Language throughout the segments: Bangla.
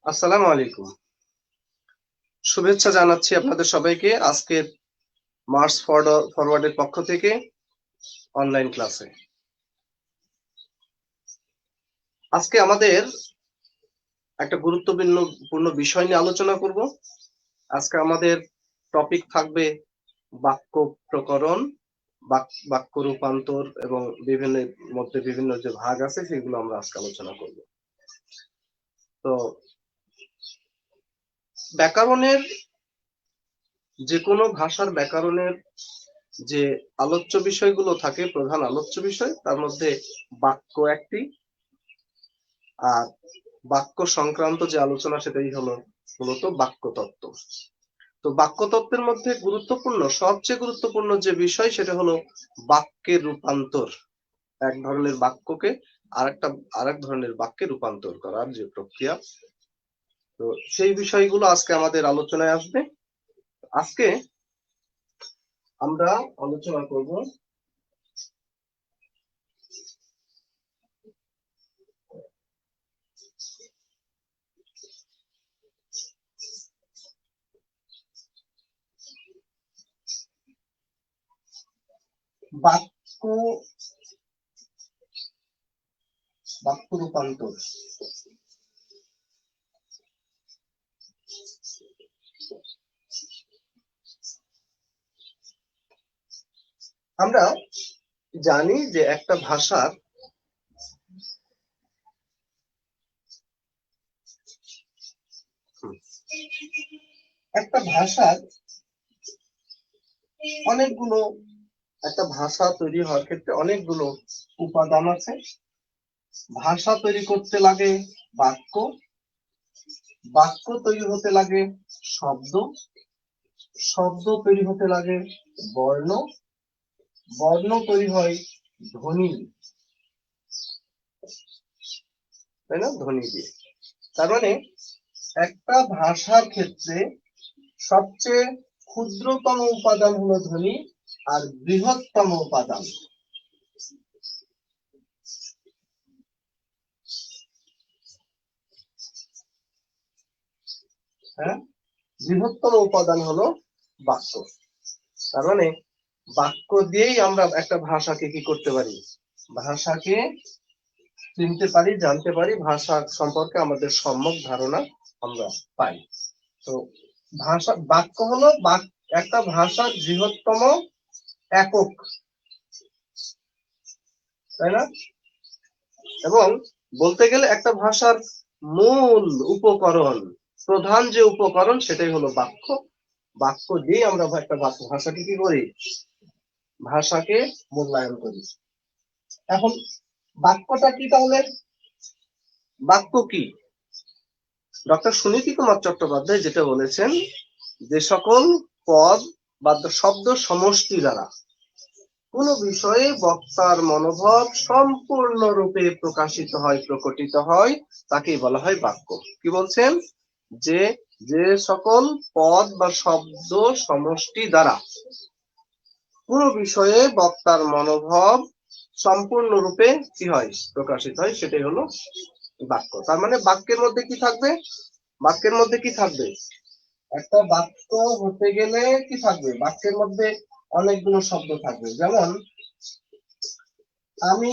আসসালামু আলাইকুম। শুভেচ্ছা জানাচ্ছি আপনাদের সবাইকে আজকের মার্চ ফরওয়ার্ডের পক্ষ থেকে অনলাইন ক্লাসে। আজকে আমাদের একটা গুরুত্বপূর্ণ বিষয় নিয়ে আলোচনা করব। আজকে আমাদের টপিক থাকবে বাক্য প্রকরণ, বাক্য রূপান্তর এবং বিভিন্ন যে ভাগ আছে সেগুলো আমরা আজকে আলোচনা করব। তো ব্যাকরণের যে কোনো ভাষার ব্যাকরণের যে আলোচ্য বিষয়গুলো থাকে, প্রধান আলোচ্য বিষয়, তার মধ্যে বাক্য একটি, আর বাক্য সংক্রান্ত যে আলোচনা সেটাই হলো মূলত বাক্যতত্ত্ব। তো বাক্যতত্ত্বের মধ্যে সবচেয়ে গুরুত্বপূর্ণ যে বিষয় সেটা হলো বাক্যের রূপান্তর। এক ধরনের বাক্যকে আরেক ধরনের বাক্যে রূপান্তর করার যে প্রক্রিয়া, তো সেই বিষয়গুলো আজকে আমাদের আলোচনায় আসবে। আজকে আমরা আলোচনা করব বাক্য রূপান্তর। আমরা জানি যে একটা ভাষার একটা ভাষা তৈরি হওয়ার ক্ষেত্রে অনেকগুলো উপাদান আছে। ভাষা তৈরি করতে লাগে বাক্য, বাক্য তৈরি হতে লাগে শব্দ, শব্দ তৈরি হতে লাগে বর্ণ, বর্ণ তৈরি হয় ধ্বনি, তাই না? ধ্বনি দিয়ে। তার মানে একটা ভাষার ক্ষেত্রে সবচেয়ে ক্ষুদ্রতম উপাদান হলো ধ্বনি, আর বৃহত্তম উপাদান বৃহত্তম উপাদান হলো বাক্য। তার মানে বাক্য দিয়েই আমরা একটা ভাষাকে কি করতে পারি? ভাষাকে চিনতে পারি, জানতে পারি, ভাষা সম্পর্কে আমাদের সম্যক ধারণা আমরা পাই। তো বাক্য হলো একটা ভাষার বৃহত্তম একক, তাই না? এবং বলতে গেলে একটা ভাষার মূল উপকরণ, প্রধান যে উপকরণ সেটাই হলো বাক্য। বাক্য দিয়ে আমরা একটা ভাষাকে কি করি? ভাষাকে মূল্যায়ন করি। এখন বাক্যটা কি তাহলে? বাক্য কি? ডক্টর সুনীতি কুমার চট্টোপাধ্যায় যেটা বলেছেন, যে সকল পদ বা শব্দ সমষ্টি দ্বারা কোন বিষয়ে বক্তার মনোভাব সম্পূর্ণরূপে প্রকাশিত হয়, প্রকটিত হয়, তাকেই বলা হয় বাক্য। কি বলছেন? যে সকল পদ বা শব্দ সমষ্টি দ্বারা কোন বিষয়ে বক্তার মনোভাব সম্পূর্ণরূপে কি হয়? প্রকাশিত হয়, সেটাই হলো বাক্য। তার মানে বাক্যের মধ্যে কি থাকবে? বাক্যের মধ্যে কি থাকবে? একটা বাক্য হতে গেলে কি থাকবে? বাক্যের মধ্যে অনেকগুলো শব্দ থাকবে। যেমন আমি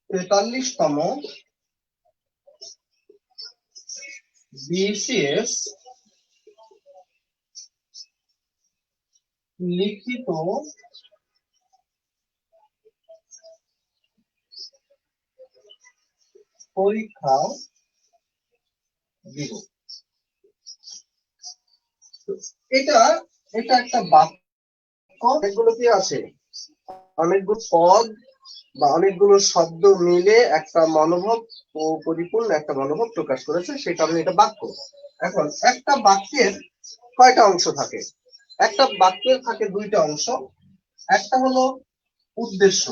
43তম BCS লিখিত পরীক্ষা দিব। এটা একটা বাক্য। অনেকগুলো কি আছে? অনেকগুলো পদ বা অনেকগুলো শব্দ মিলে একটা মনোভাব ও পরিপূর্ণ একটা মনোভাব প্রকাশ করেছে, সেই কারণে এটা বাক্য। এখন একটা বাক্যের কয়টা অংশ থাকে? একটা বাক্যের থাকে দুইটা অংশ। একটা হলো উদ্দেশ্য,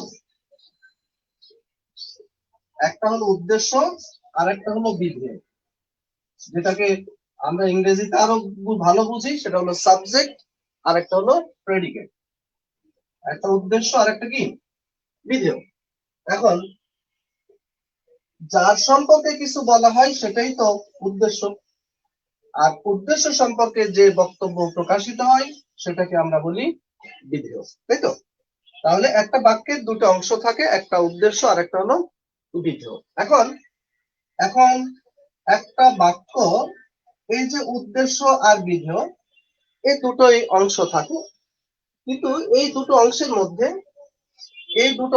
আর একটা হলো বিধেয়, যেটাকে আমরা ইংরেজিতে আরো ভালো বুঝি, সেটা হলো সাবজেক্ট, আর একটা হলো প্রেডিকেট। একটা উদ্দেশ্য আর একটা কি? বিধেয়। এখন যার সম্পর্কে কিছু বলা হয় সেটাই তো উদ্দেশ্য, আর উদ্দেশ্য সম্পর্কে যে বক্তব্য প্রকাশিত হয় সেটাকে আমরা বলি বিধেয়, তাই তো? তাহলে একটা বাক্যের দুটো অংশ থাকে, একটা উদ্দেশ্য আর একটা হলো বিধেয়। এখন এখন একটা বাক্য, এই যে উদ্দেশ্য আর বিধেয়, এই দুটোই অংশ থাকে, কিন্তু এই দুটো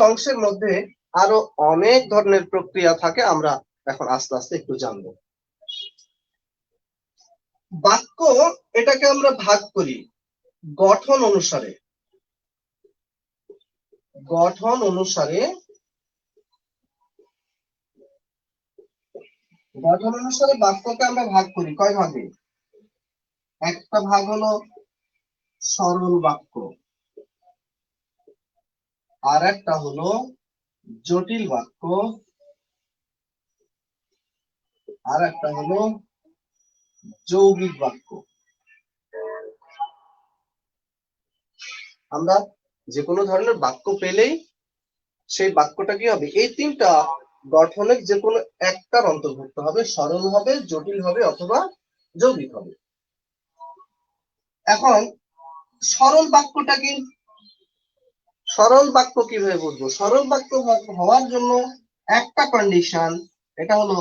অংশের মধ্যে আরো অনেক ধরনের প্রক্রিয়া থাকে, আমরা এখন আস্তে আস্তে একটু জানবো। বাক্য, এটাকে আমরা ভাগ করি গঠন অনুসারে। গঠন অনুসারে বাক্যকে আমরা ভাগ করি কয় ভাগে? একটা ভাগ হলো সরল বাক্য, আর একটা হলো জটিল বাক্য, আর একটা হলো যৌগিক বাক্য। আমরা যে কোনো ধরনের বাক্য পেলেই সেই বাক্যটা কি হবে, এই তিনটা গঠনের যে কোনো একটার অন্তর্ভুক্ত হবে, সরল হবে, জটিল হবে অথবা যৌগিক হবে। এখন সরল বাক্যটা কি? সরল বাক্য কিভাবে বুঝবো? সরল বাক্য হওয়ার জন্য একটা কন্ডিশন, এটা হলো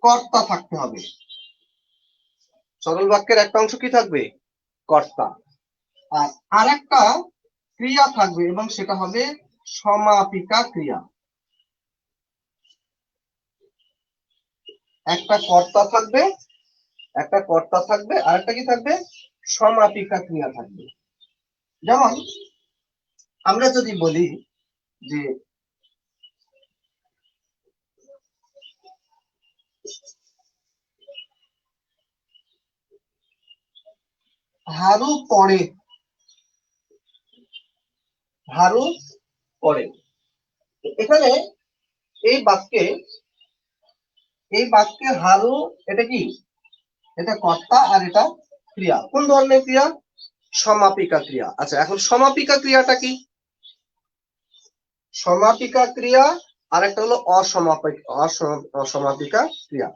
কর্তা থাকতে হবে। সরল বাক্যের একটা অংশ কি থাকবে? কর্তা। আর আরেকটা ক্রিয়া থাকবে এবং সেটা হবে সমাপিকা ক্রিয়া। একটা কর্তা থাকবে আর একটা কি থাকবে? সমাপিকা ক্রিয়া থাকবে। যেমন আমরা যদি বলি যে হারু পড়ে, হারু পড়ে, এখানে এই বাক্যে হারু, এটা কি? এটা কর্তা আর এটা ক্রিয়া। কোন ধরনের ক্রিয়া? সমাপিকা ক্রিয়া। আচ্ছা, এখন সমাপিকা ক্রিয়াটা কি? সমাপিকা ক্রিয়া আর একটা হলো অসমাপিকা ক্রিয়া।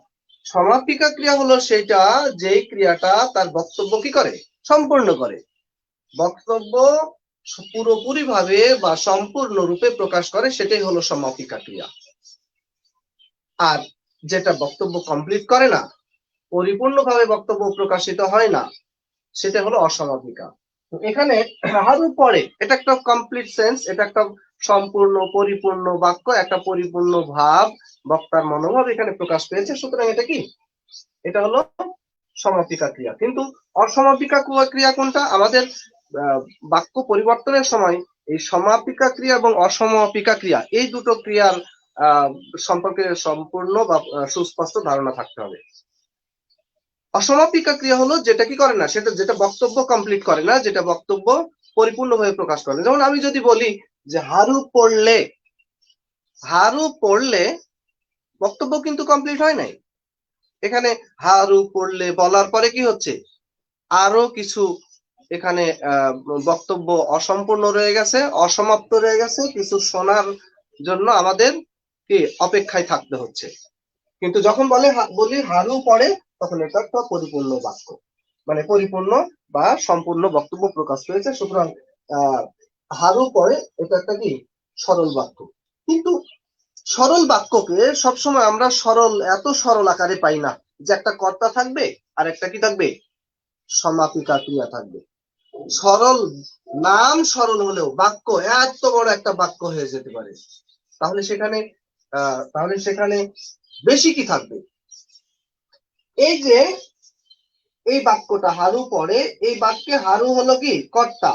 সমাপিকা ক্রিয়া হলো সেটা যেই ক্রিয়াটা তার বক্তব্য কি করে? সম্পূর্ণ করে। বক্তব্য পুরোপুরি ভাবে বা সম্পূর্ণ রূপে প্রকাশ করে, সেটাই হলো সমাপিকা ক্রিয়া। আর যেটা বক্তব্য কমপ্লিট করে না, পরিপূর্ণভাবে বক্তব্য প্রকাশিত হয় না, সেটা হলো অসমাপিকা। তো এখানে হারু পড়ে, এটা একটা কমপ্লিট সেন্স, এটা একটা সম্পূর্ণ পরিপূর্ণ বাক্য, একটা পরিপূর্ণ ভাব, বক্তার মনোভাব এখানে প্রকাশ পেয়েছে, সুতরাং এটা কি? এটা হলো সমাপিকা ক্রিয়া। কিন্তু অসমাপিকা ক্রিয়া কোনটা? আমাদের বাক্য পরিবর্তনের সময় এই সমাপিকা ক্রিয়া এবং অসমাপিকা ক্রিয়া, এই দুটো ক্রিয়ার সম্পর্কে সম্পূর্ণ বা সুস্পষ্ট ধারণা থাকতে হবে। অসমাপিকা ক্রিয়া হলো যেটা কি করে না, সেটা যেটা বক্তব্য কমপ্লিট করে না, যেটা বক্তব্য পরিপূর্ণভাবে প্রকাশ করে না। যেমন আমি যদি বলি যে হারু পড়লে, বক্তব্য কিন্তু কমপ্লিট হয় নাই। এখানে হারু পড়লে বলার পরে কি হচ্ছে? আরো কিছু এখানে বক্তব্য অসম্পূর্ণ রয়ে গেছে, অসমাপ্ত রয়ে গেছে, কিছু শোনার জন্য আমাদের কি অপেক্ষায় থাকতে হচ্ছে। কিন্তু যখন বলি হারু পড়ে, তখন এটা একটা পরিপূর্ণ বাক্য, মানে পরিপূর্ণ বা সম্পূর্ণ বক্তব্য প্রকাশ পেয়েছে। সুতরাং হারু পড়ে, এটা একটা কি? সরল বাক্য। কিন্তু সরল বাক্যকে সবসময় আমরা এত সরল আকারে পাই না, যে একটা কর্তা থাকবে আর একটা কি থাকবে? সমাপিকা ক্রিয়া থাকবে। নাম সরল হলেও বাক্য এত বড় একটা বাক্য হয়ে যেতে পারে। তাহলে সেখানে বেশি কি থাকবে? এই যে এই বাক্যটা হারু পড়ে, এই বাক্যে হারু হলো কি? কর্তা,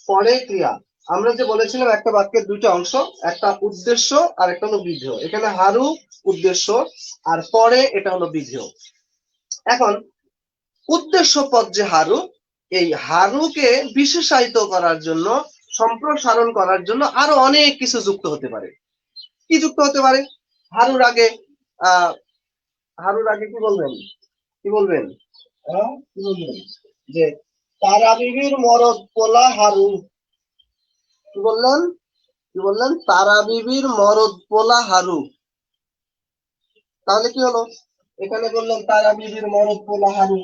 পরে ক্রিয়া। আমরা যে বলেছিলাম একটা বাক্যের দুইটা অংশ, একটা উদ্দেশ্য আর একটা হলো বিধেয়। এখানে হারু উদ্দেশ্য আর পরে এটা হলো বিধেয়। এখন উদ্দেশ্য পদ যে হারু, এই হারুকে বিশেষায়িত করার জন্য, সম্প্রসারণ করার জন্য আরো অনেক কিছু যুক্ত হতে পারে। কি যুক্ত হতে পারে? হারুর আগে কি বলবেন? কি বলবেন? কি বলবেন? যে তারা বিবির মরদ পোলা হারু। কি বললেন? তারা বিবির মরদ পোলা হারু। তাহলে কি হলো, এখানে বললেন তারা বিবির মরদ পোলা হারু,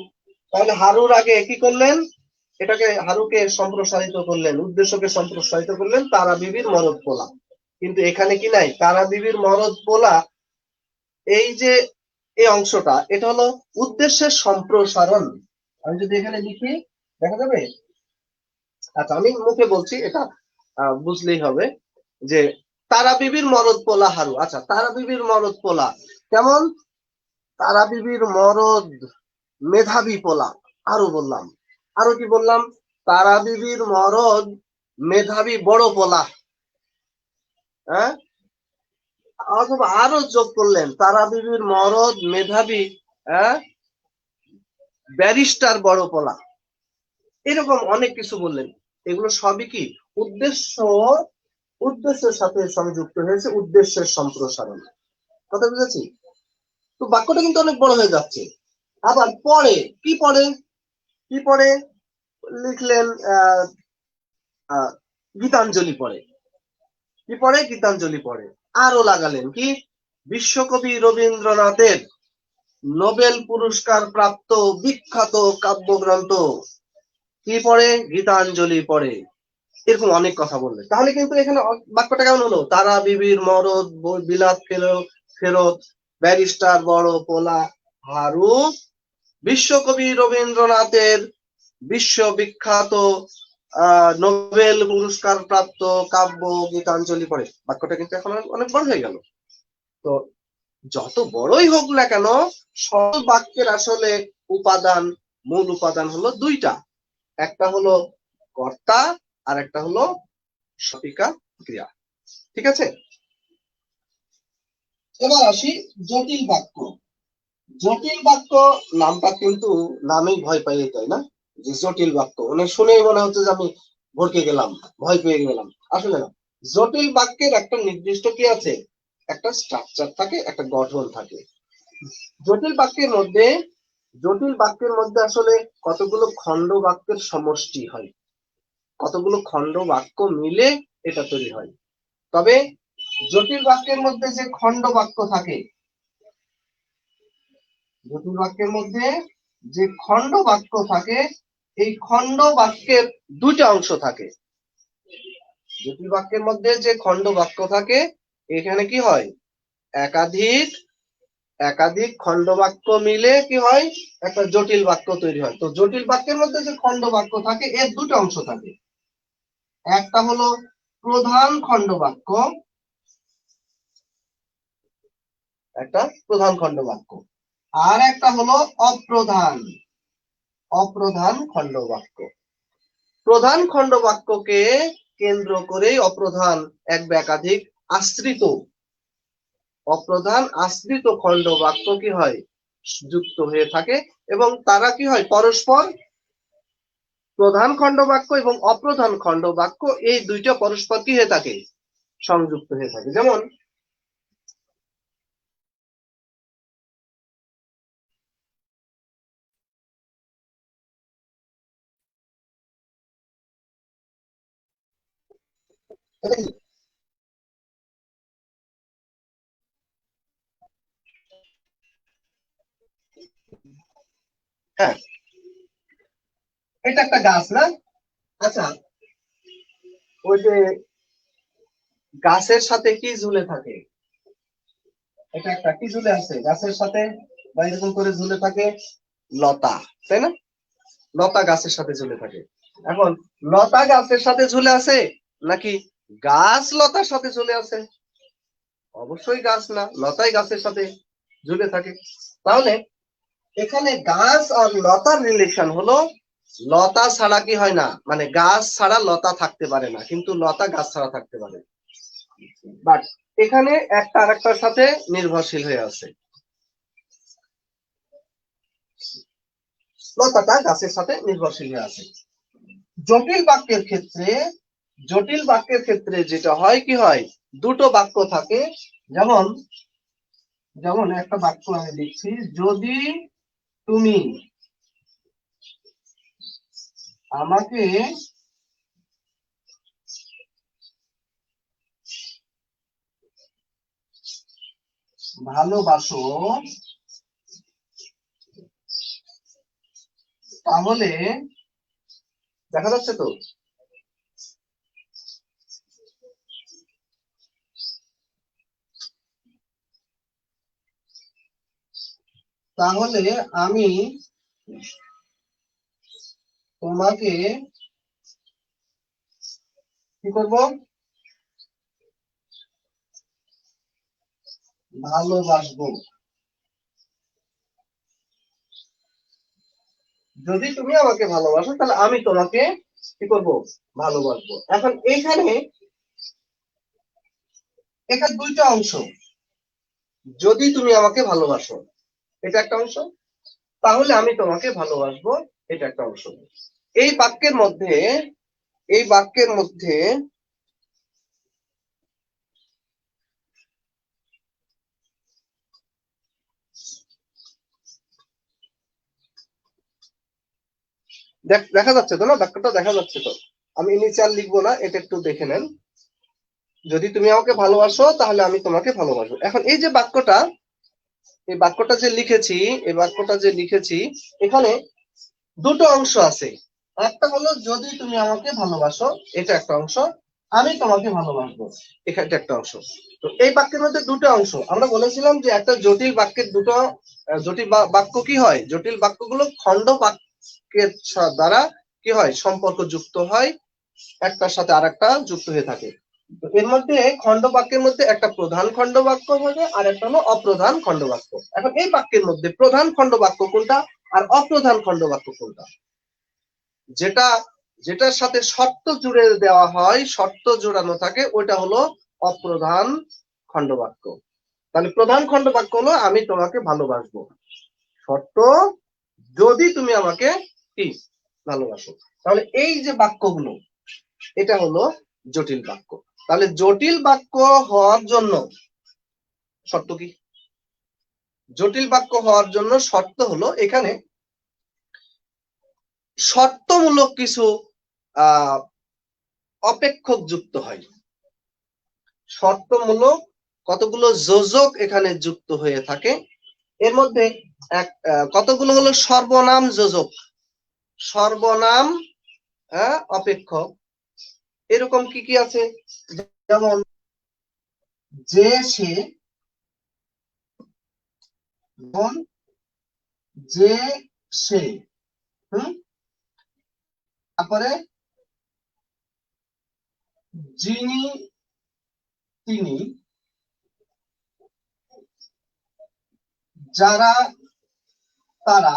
তাহলে হারুর আগে কি করলেন, এটাকে হারুকে সম্প্রসারিত করলেন, উদ্দেশ্যকে সম্প্রসারিত করলেন তারা বিবির মরদ পোলা। কিন্তু এখানে কি নাই, তারা বিবির মরদ পোলা, এই যে এই অংশটা এটা হলো উদ্দেশ্যের সম্প্রসারণ। আমি যদি এখানে লিখি দেখা যাবে। আচ্ছা আমি মুখে বলছি, এটা বুঝলেই হবে যে তারা বিবির মরদ পোলা হারু। আচ্ছা তারা বিবির মরদ পোলা কেমন, তারা বিবির মরদ মেধাবী পোলা, আরো বললাম, আরো কি বললাম, তারা বিবির মরদ মেধাবী বড় পোলা, হ্যাঁ, অথবা আরো যোগ করলেন তারা বিবির মরদ মেধাবী ব্যারিস্টার বড় পোলা, এরকম অনেক কিছু বললেন। এগুলো সবই কি উদ্দেশ্যের সাথে সংযুক্ত হয়েছে, উদ্দেশ্যের সম্প্রসারণ। কথা বুঝেছি? তো বাক্যটা কিন্তু অনেক বড় হয়ে যাচ্ছে। আবার পরে কি পড়ে, কি পড়ে লিখলেন গীতাঞ্জলি পড়ে, কি পড়ে গীতাঞ্জলি পড়ে, আরো লাগালেন কি বিশ্বকবি রবীন্দ্রনাথের নোবেল পুরস্কার প্রাপ্ত বিখ্যাত কাব্যগ্রন্থ কি পড়ে, গীতাঞ্জলি পড়ে। এরকম অনেক কথা বললেন। তাহলে কিন্তু এখানে বাক্যটা কেমন হলো, তারা বিবির মরদ বিলাত ফেরত ব্যারিস্টার বড় পোলা হারু বিশ্বকবি রবীন্দ্রনাথের বিশ্ববিখ্যাত নোবেল পুরস্কার প্রাপ্ত কাব্য গীতাঞ্জলি পড়ে। বাক্যটা কিন্তু এখন অনেক বড় হয়ে গেল। তো যত বড়ই হোক না কেন, সব বাক্যের আসলে উপাদান, মূল উপাদান হলো দুইটা, একটা হলো কর্তা আর একটা হলো সপিকা ক্রিয়া। ঠিক আছে, এবার আসি জটিল বাক্য। জটিল বাক্য নামটা কিন্তু নামেই ভয় পাইয়ে যায় না, যে জটিল বাক্য মানে শুনেই মনে হচ্ছে যে আমি ভরকে গেলাম, ভয় পেয়ে গেলাম। আসলে না, জটিল বাক্যের একটা নির্দিষ্ট কি আছে, একটা স্ট্রাকচার থাকে, একটা গঠন থাকে। জটিল বাক্যের মধ্যে আসলে কতগুলো খণ্ড বাক্যের সমষ্টি হয়, কতগুলো খণ্ড বাক্য মিলে এটা তৈরি হয়। তবে জটিল বাক্যের মধ্যে যে খণ্ড বাক্য থাকে, জটিল বাক্যের মধ্যে যে খণ্ড বাক্য থাকে, এই খণ্ড বাক্যের দুইটা অংশ থাকে। জটিল বাক্যের মধ্যে যে খণ্ড বাক্য থাকে, এখানে কি হয়, একাধিক খণ্ড বাক্য মিলে কি হয়, একটা জটিল বাক্য তৈরি হয়। তো জটিল বাক্যের মধ্যে যে খণ্ড বাক্য থাকে এর দুটো অংশ থাকে, একটা হলো প্রধান খণ্ড বাক্য, একটা প্রধান খণ্ড বাক্য, আর একটা হলো অপ্রধান খণ্ড বাক্য। প্রধান খণ্ড বাক্যকে কেন্দ্র করেই অপ্রধান এক বা একাধিক আশ্রিত খণ্ড বাক্য কি হয়, যুক্ত হয়ে থাকে, এবং তারা কি হয় পরস্পর, প্রধান খণ্ড বাক্য এবং অপ্রধান খণ্ড বাক্য এই দুইটা পরস্পর কি হয়ে থাকে, সংযুক্ত হয়ে থাকে। যেমন হ্যাঁ, এটা একটা গাছ না? আচ্ছা, ওই যে গাছের সাথে কি ঝুলে থাকে, এটা একটা কি ঝুলে আছে গাছের সাথে, বা এরকম করে ঝুলে থাকে লতা, তাই না? লতা গাছের সাথে ঝুলে থাকে। এখন লতা গাছের সাথে ঝুলে আছে নাকি গাছ লতার সাথে ঝুলে আছে? অবশ্যই গাছ না, লতাই গাছের সাথে ঝুলে থাকে। তাহলে এখানে গাছ আর লতার রিলেশন হলো, লতা ছাড়া কি হয় না, মানে গাছ ছাড়া লতা থাকতে পারে না, কিন্তু লতা গাছ ছাড়া থাকতে পারে। বাট এখানে একটা আরেকটার সাথে নির্ভরশীল হয়ে আছে, লতাটা গাছের সাথে নির্ভরশীল হয়ে আছে। জটিল বাক্যের ক্ষেত্রে যেটা হয় কি হয়, দুটো বাক্য থাকে। যেমন যেমন একটা বাক্য আমি লিখছি, যদি তুমি আমাকে ভালোবাসো তাহলে দেখা যাচ্ছে তো, তাহলে আমি তোমাকে কি করব, ভালোবাসবো। যদি তুমি আমাকে ভালোবাসো তাহলে আমি তোমাকে কি করব, ভালোবাসবো। এখন এখানে এখানে দুইটা অংশ, যদি তুমি আমাকে ভালোবাসো এটা একটা অংশ, তাহলে আমি তোমাকে ভালোবাসবো এটা একটা অংশ। এই বাক্যের মধ্যে এই বাক্যের মধ্যে দেখা যাচ্ছে তো না, বাক্যটা দেখা যাচ্ছে তো, আমি ইনিশিয়াল লিখবো না, এটা একটু দেখে নেন। যদি তুমি আমাকে ভালোবাসো তাহলে আমি তোমাকে ভালোবাসবো। এখন এই যে বাক্যটা, এই বাক্যটা যে লিখেছি, এই বাক্যটা যে লিখেছি, এখানে দুটো অংশ আছে। একটা হলো যদি তুমি আমাকে ভালোবাসো, এটা একটা অংশ, আমি তোমাকে ভালোবাসবো এখানে একটা অংশ। তো এই বাক্যের মধ্যে দুটো অংশ, আমরা বলেছিলাম যে একটা জটিল বাক্যের দুটো জটিল বাক্য কি হয়, জটিল বাক্যগুলো খণ্ড বাক্যের দ্বারা কি হয়, সম্পর্ক যুক্ত হয়, একটার সাথে আরেকটা যুক্ত হয়ে থাকে। তো এর মধ্যে খণ্ড বাক্যের মধ্যে একটা প্রধান খণ্ড বাক্য হবে আর একটা হলো অপ্রধান খণ্ড বাক্য। এখন এই বাক্যের মধ্যে প্রধান খণ্ড বাক্য কোনটা আর অপ্রধান খণ্ড বাক্য কোনটা, যেটা যেটার সাথে শর্ত জুড়ে দেওয়া হয়, শর্ত জোড়ানো থাকে, ওইটা হলো অপ্রধান খণ্ড বাক্য। তাহলে প্রধান খণ্ড বাক্য হলো আমি তোমাকে ভালোবাসবো, শর্ত যদি তুমি আমাকে কি ভালোবাসো। তাহলে এই যে বাক্যগুলো এটা হলো জটিল বাক্য। তাহলে জটিল বাক্য হওয়ার জন্য শর্ত কি, জটিল বাক্য হওয়ার জন্য শর্ত হলো এখানে শর্তমূলক কিছু অপেক্ষক যুক্ত হয়, শর্তমূলক কতগুলো যোজক এখানে যুক্ত হয়ে থাকে। এর মধ্যে কতগুলো হলো সর্বনাম যোজক, সর্বনাম অপেক্ষক। এরকম কি কি আছে, যেমন যে সে, যে সে, তারপরে যিনি তিনি, যারা তারা,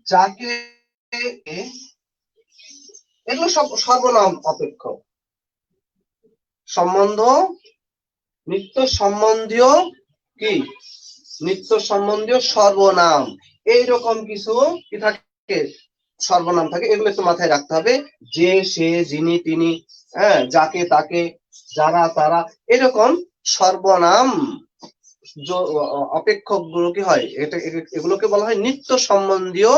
যাকে, এগুলো সব সর্বনাম অপেক্ষক। সম্বন্ধ, নিত্য সম্বন্ধীয় কি, নিত্য সম্বন্ধীয় সর্বনাম, এইরকম কিছু কি থাকে, সর্বনাম থাকে। এগুলো একটু মাথায় রাখতে হবে, যে সে যিনি তিনি, যাকে তাকে, যারা তারা, এরকম সর্বনাম অপেক্ষক গুলো কি হয়, এগুলোকে বলা হয় নিত্য সম্বন্ধীয়।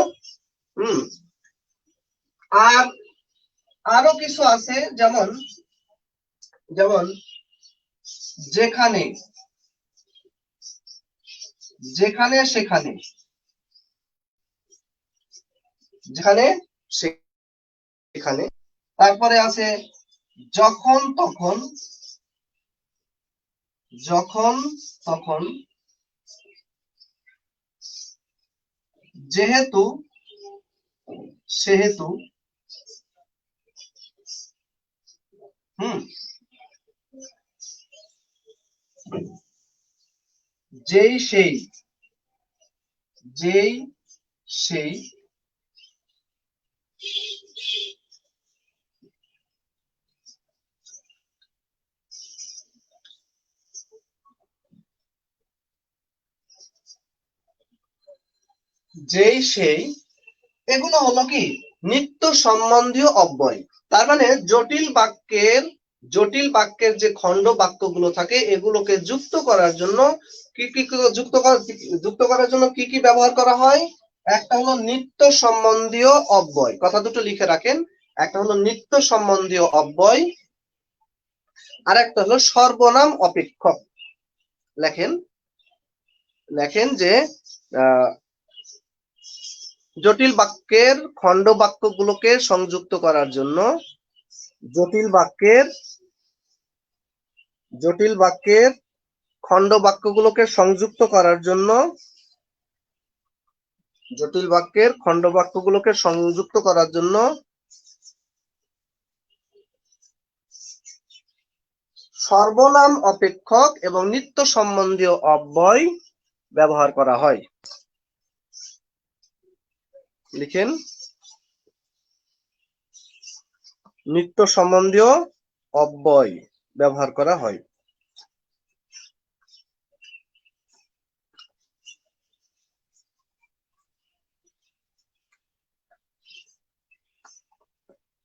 আর আরো কিছু আছে, যেমন যেমন যেখানে, যেখানে সেখানে, যেখানে সেখানে, তারপরে আছে যখন তখন, যখন তখন, যেহেতু সেহেতু, যেই সেই, যেই সেই, যেই সেই, এগুলো হলো কি নিত্য সম্বন্ধীয় অব্যয়। তার মানে জটিল বাক্যের যে খণ্ড বাক্যগুলো থাকে এগুলোকে যুক্ত করার জন্য কি কি যুক্ত করার জন্য কি কি ব্যবহার করা হয়। একটা হলো নিত্য সম্বন্ধীয় অব্যয়, কথা দুটো লিখে রাখেন। একটা হলো নিত্য সম্বন্ধীয় অব্যয়, আর একটা হলো সর্বনাম অপেক্ষক। লেখেন লেখেন যে জটিল বাক্যের খণ্ড বাক্যগুলোকে সংযুক্ত করার জন্য জটিল বাক্যের খণ্ড বাক্যগুলোকে সংযুক্ত করার জন্য সর্বনাম অপেক্ষক এবং নিত্য সম্বন্ধীয় অব্যয় ব্যবহার করা হয়। লিখেন, নিত্য সম্বন্ধীয় অব্যয় ব্যবহার করা হয়।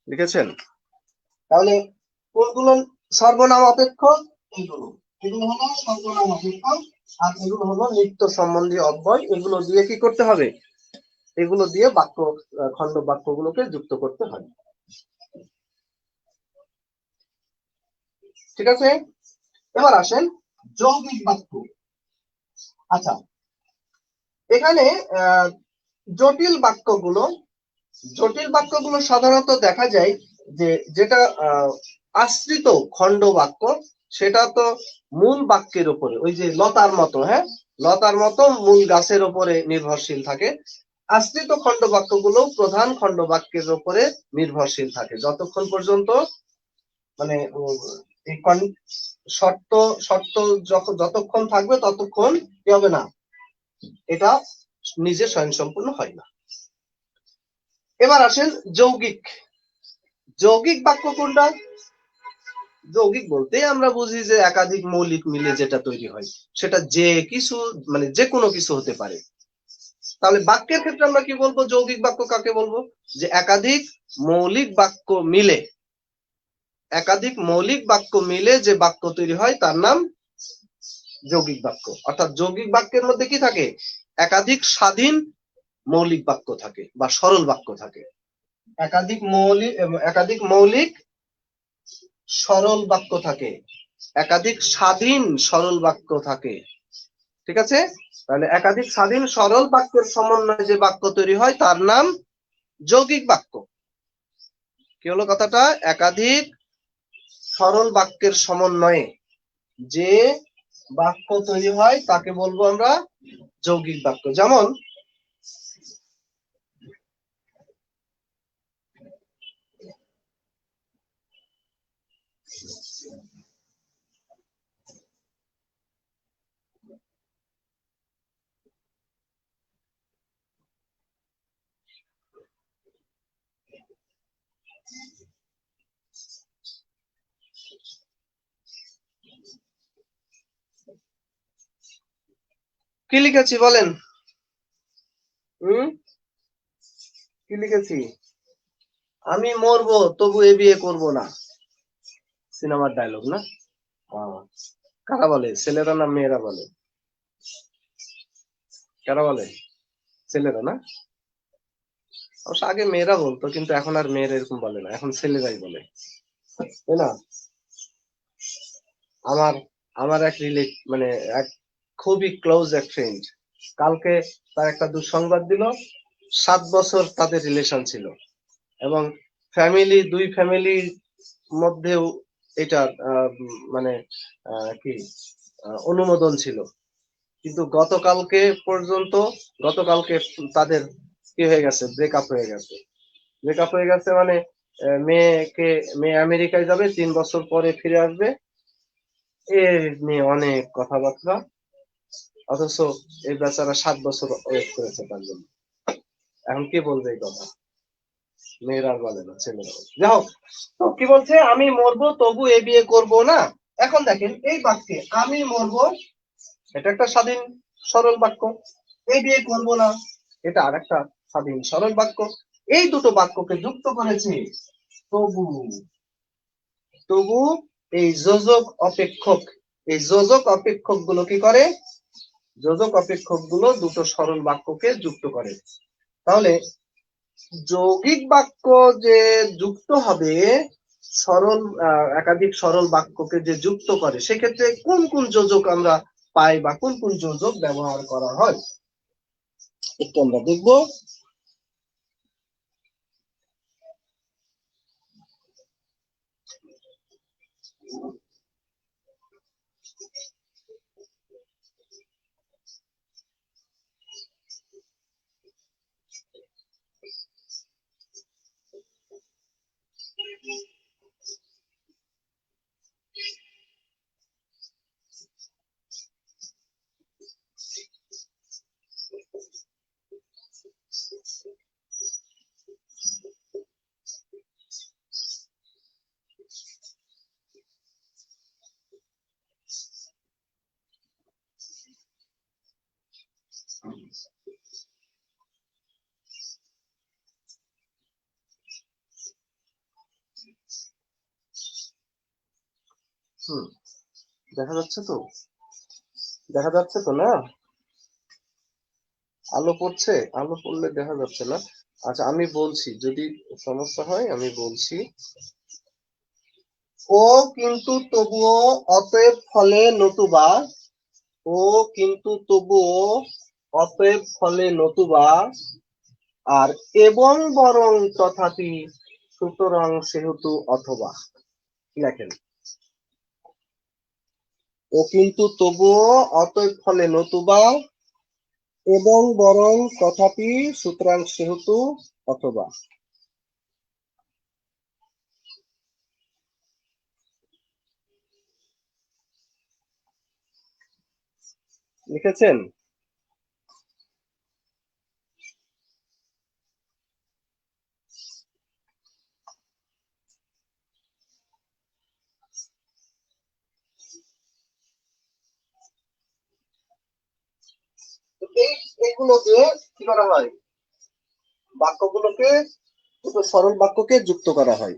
লিখেছেন? তাহলে কোনগুলো সর্বনাম অপেক্ষক? এগুলো হলো সর্বনাম অপেক্ষক, আর এগুলো হলো নিত্য সম্বন্ধীয় অব্যয়। এগুলো দিয়ে কি করতে হবে? এগুলো দিয়ে খণ্ড বাক্যগুলোকে যুক্ত করতে হয়। ঠিক আছে, এবার আসেন যৌগিক বাক্য। আচ্ছা, এখানে জটিল বাক্যগুলো সাধারণত দেখা যায় যে যেটা আশ্রিত খণ্ড বাক্য, সেটা তো মূল বাক্যের উপরে, ওই যে লতার মতো, লতার মতো মূল গাছের উপরে নির্ভরশীল থাকে। আশ্রিত খণ্ড বাক্যগুলো প্রধান খণ্ড বাক্যের উপরে নির্ভরশীল থাকে, যতক্ষণ পর্যন্ত মানে শর্ত যতক্ষণ থাকবে ততক্ষণ কি হবে না, এটা নিজে স্বয়ংসম্পূর্ণ হয় না। এবার আসেন যৌগিক বাক্য কোনটা? যৌগিক বলতে আমরা বুঝি যে একাধিক মৌলিক মিলে যেটা তৈরি হয়, সেটা যে কোনো কিছু হতে পারে। তাহলে বাক্যের ক্ষেত্রে আমরা কি বলবো? যৌগিক বাক্য কাকে বলবো? যে একাধিক মৌলিক বাক্য মিলে যে বাক্য তৈরি হয় তার নাম যৌগিক বাক্য। অর্থাৎ যৌগিক বাক্যের মধ্যে কি থাকে? একাধিক স্বাধীন মৌলিক বাক্য থাকে বা সরল বাক্য থাকে। একাধিক মৌলিক সরল বাক্য থাকে, একাধিক স্বাধীন সরল বাক্য থাকে। ঠিক আছে, তাহলে একাধিক স্বাধীন সরল বাক্যের সমন্বয়ে যে বাক্য তৈরি হয় তার নাম যৌগিক বাক্য। কি হলো কথাটা? একাধিক সরল বাক্যের সমন্বয়ে যে বাক্য তৈরি হয় তাকে বলবো আমরা যৌগিক বাক্য। যেমন কি লিখেছি বলেন? কি লিখেছি? আমি মরবো তবু এ বিয়ে করবো না। সিনেমার ডায়লগ না? কারা বলে? ছেলেরা না মেয়েরা বলে? কারা বলে? ছেলেরা না? অবশ্য আগে মেয়েরা বলতো, কিন্তু এখন আর মেয়েরা এরকম বলে না, এখন ছেলেরাই বলে, তাই না? আমার এক এক খুবই ক্লোজ এক ফ্রেন্ড কালকে তার একটা দুঃসংবাদ দিল। 7 বছর তাদের রিলেশন ছিল এবং দুই ফ্যামিলির মধ্যেও এটা কি অনুমোদন ছিল, কিন্তু গতকালকে তাদের কি হয়ে গেছে? ব্রেকআপ হয়ে গেছে। মানে মেয়ে আমেরিকায় যাবে, 3 বছর পরে ফিরে আসবে, এর নিয়ে অনেক কথাবার্তা, অথচ এই বেচারা 7 বছর ওয়েট করেছে তার জন্য। এখন কি বলবে এই কথা? মেয়েরা বলে না, ছেলেরা বলে। যাই হোক, তো কি বলছে? আমি মরবো তবু এ বিয়ে করবো না। এখন দেখেন এই বাক্যে আমি মরবো, এটা একটা স্বাধীন সরল বাক্য। এই বিয়ে করবো না, এটা আর একটা স্বাধীন সরল বাক্য। এই দুটো বাক্যকে যুক্ত করেছে তবু এই যোজক অপেক্ষক গুলো কি করে? যোজক অপেক্ষক গুলো দুটো সরল বাক্যকে যুক্ত করে। তাহলে যৌগিক বাক্য যে যুক্ত হবে সরল একাধিক সরল বাক্যকে যে যুক্ত করে, সেক্ষেত্রে কোন কোন যোজক আমরা পাই বা কোন কোন যোজক ব্যবহার করা হয় একটু আমরা দেখবো। দেখা যাচ্ছে তো, দেখা যাচ্ছে তো না? আলো পড়ছে? আলো পড়লে দেখা যাচ্ছে না। আচ্ছা আমি বলছি, যদি সমস্যা হয় আমি বলছি। ও কিন্তু তবুও অতএব ফলে নতুবা, ও কিন্তু তবুও অতএব ফলে নতুবা, আর এবং বরং তথাপি সুতরাং সেহেতু অথবা। লেখেন, ও কিন্তু তবুও অতএব ফলে নতুবা, এবং বরং তথাপি সুতরাং সেহেতু অথবা। লিখেছেন? এগুলো দিয়ে কি করা হয়? বাক্যগুলোকে, দুটো সরল বাক্যকে যুক্ত করা হয়।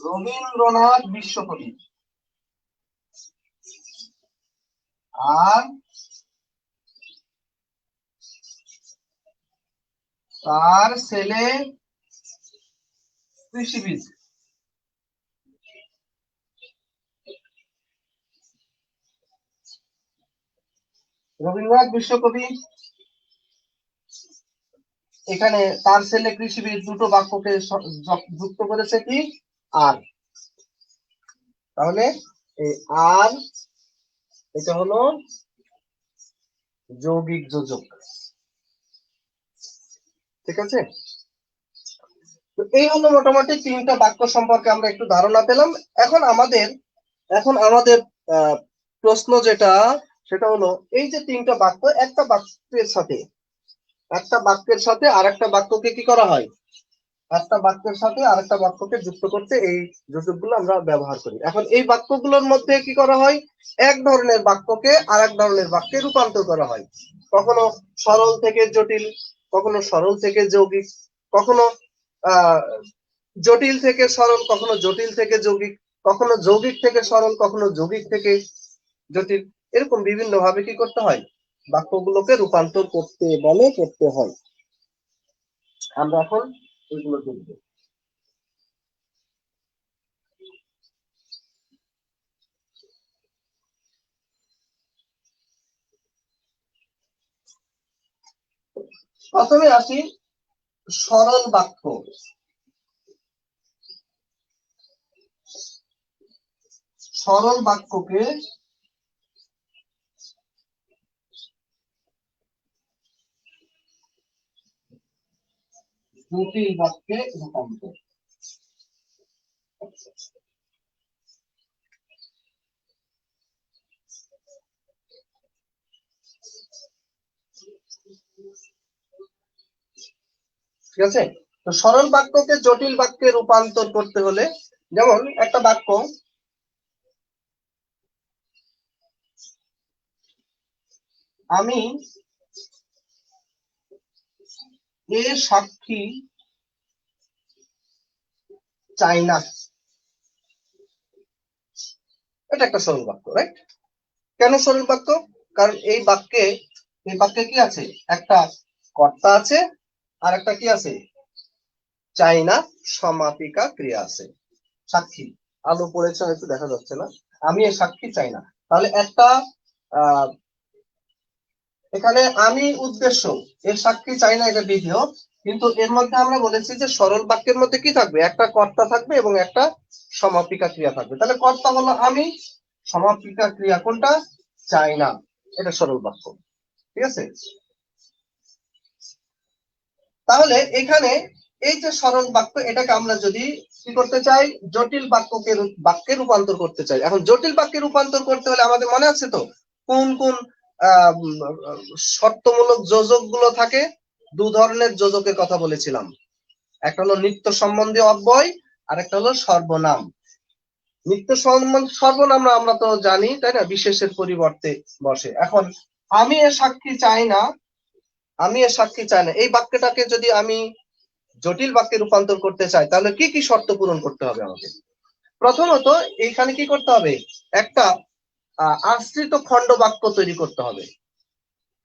রবীন্দ্রনাথ বিশ্বকবি, আর তার ছেলে কৃষিবিদ। রবীন্দ্রনাথ বিশ্বকবি, এখানে তার ছেলে কৃষিবিদ দুটো বাক্যকে যুক্ত করেছে কি? আর। তাহলে এই আর, এটা হলো যৌগিক যোজক। ঠিক আছে? তো এই হলো মোটামুটি তিনটা বাক্য সম্পর্কে আমরা একটু ধারণা পেলাম। এখন আমাদের প্রশ্ন যেটা, সেটা হলো এই যে তিনটা বাক্য, একটা বাক্যের সাথে আরেকটা বাক্যকে কি করা হয়? একটা বাক্যের সাথে আরেকটা বাক্যকে যুক্ত করতে এই যোজকগুলো আমরা ব্যবহার করি। এখন এই বাক্যগুলোর মধ্যে কি করা হয়? এক ধরনের বাক্যকে আরেক ধরনের বাক্যে রূপান্তর করা হয়। কখনো সরল থেকে জটিল, কখনো সরল থেকে যৌগিক, কখনো আহ জটিল থেকে সরল, কখনো জটিল থেকে যৌগিক, কখনো যৌগিক থেকে সরল, কখনো যৌগিক থেকে জটিল। এরকম বিভিন্ন ভাবে কি করতে হয়? বাক্যগুলোকে রূপান্তর করতে হয়। আমরা এখন এগুলো দেখব। প্রথমে আসি সরল বাক্য। সরল বাক্যকে জটিল বাক্যে রূপান্তর। ঠিক আছে? তো সরল বাক্যকে জটিল বাক্যে রূপান্তর করতে হলে, যেমন একটা বাক্য, আমি এ সাক্ষী চাই না, এটা একটা সরল বাক্য, রাইট? কেন সরল বাক্য? কারণ এই বাক্যে কি আছে, একটা কর্তা আছে আর একটা কি আছে, চাই না সমাপিকা ক্রিয়া আছে। সাক্ষী, আলো পড়েছে হয়তো দেখা যাচ্ছে না, আমি এ সাক্ষী চাই না। তাহলে একটা আহ এখানে আমি উদ্দেশ্য, এর সাক্ষী চাই না, এটা বিধেয়। কিন্তু এর মধ্যে আমরা বলেছি যে সরল বাক্যের মধ্যে কি থাকবে, একটা কর্তা থাকবে এবং একটা সমাপিকা ক্রিয়া থাকবে। তাহলে কর্তা হলো আমি, সমাপিকা ক্রিয়া কোনটা, চাই না, এটা সরল বাক্য। ঠিক আছে? তাহলে এখানে এই যে সরল বাক্য, এটাকে আমরা যদি কি করতে চাই, জটিল বাক্যে রূপান্তর করতে চাই। এখন জটিল বাক্যে রূপান্তর করতে হলে আমাদের মনে আছে তো কোন কোন শর্তমূলক যোজক গুলো থাকে? দু ধরনের যোজকের কথা বলেছিলাম, একটা হলো নিত্য সম্বন্ধী অব্যয় আর একটা হলো সর্বনাম। নিত্য সর্বনাম আমরা তো জানি, তাই না, বিশেষের পরিবর্তে বসে। এখন আমি এ সাক্ষী চাই না, আমি এ সাক্ষী চাই না, এই বাক্যটাকে যদি আমি জটিল বাক্যে রূপান্তর করতে চাই তাহলে কি কি শর্ত পূরণ করতে হবে আমাকে? প্রথমত এইখানে কি করতে হবে, একটা আশ্রিত খণ্ড বাক্য তৈরি করতে হবে।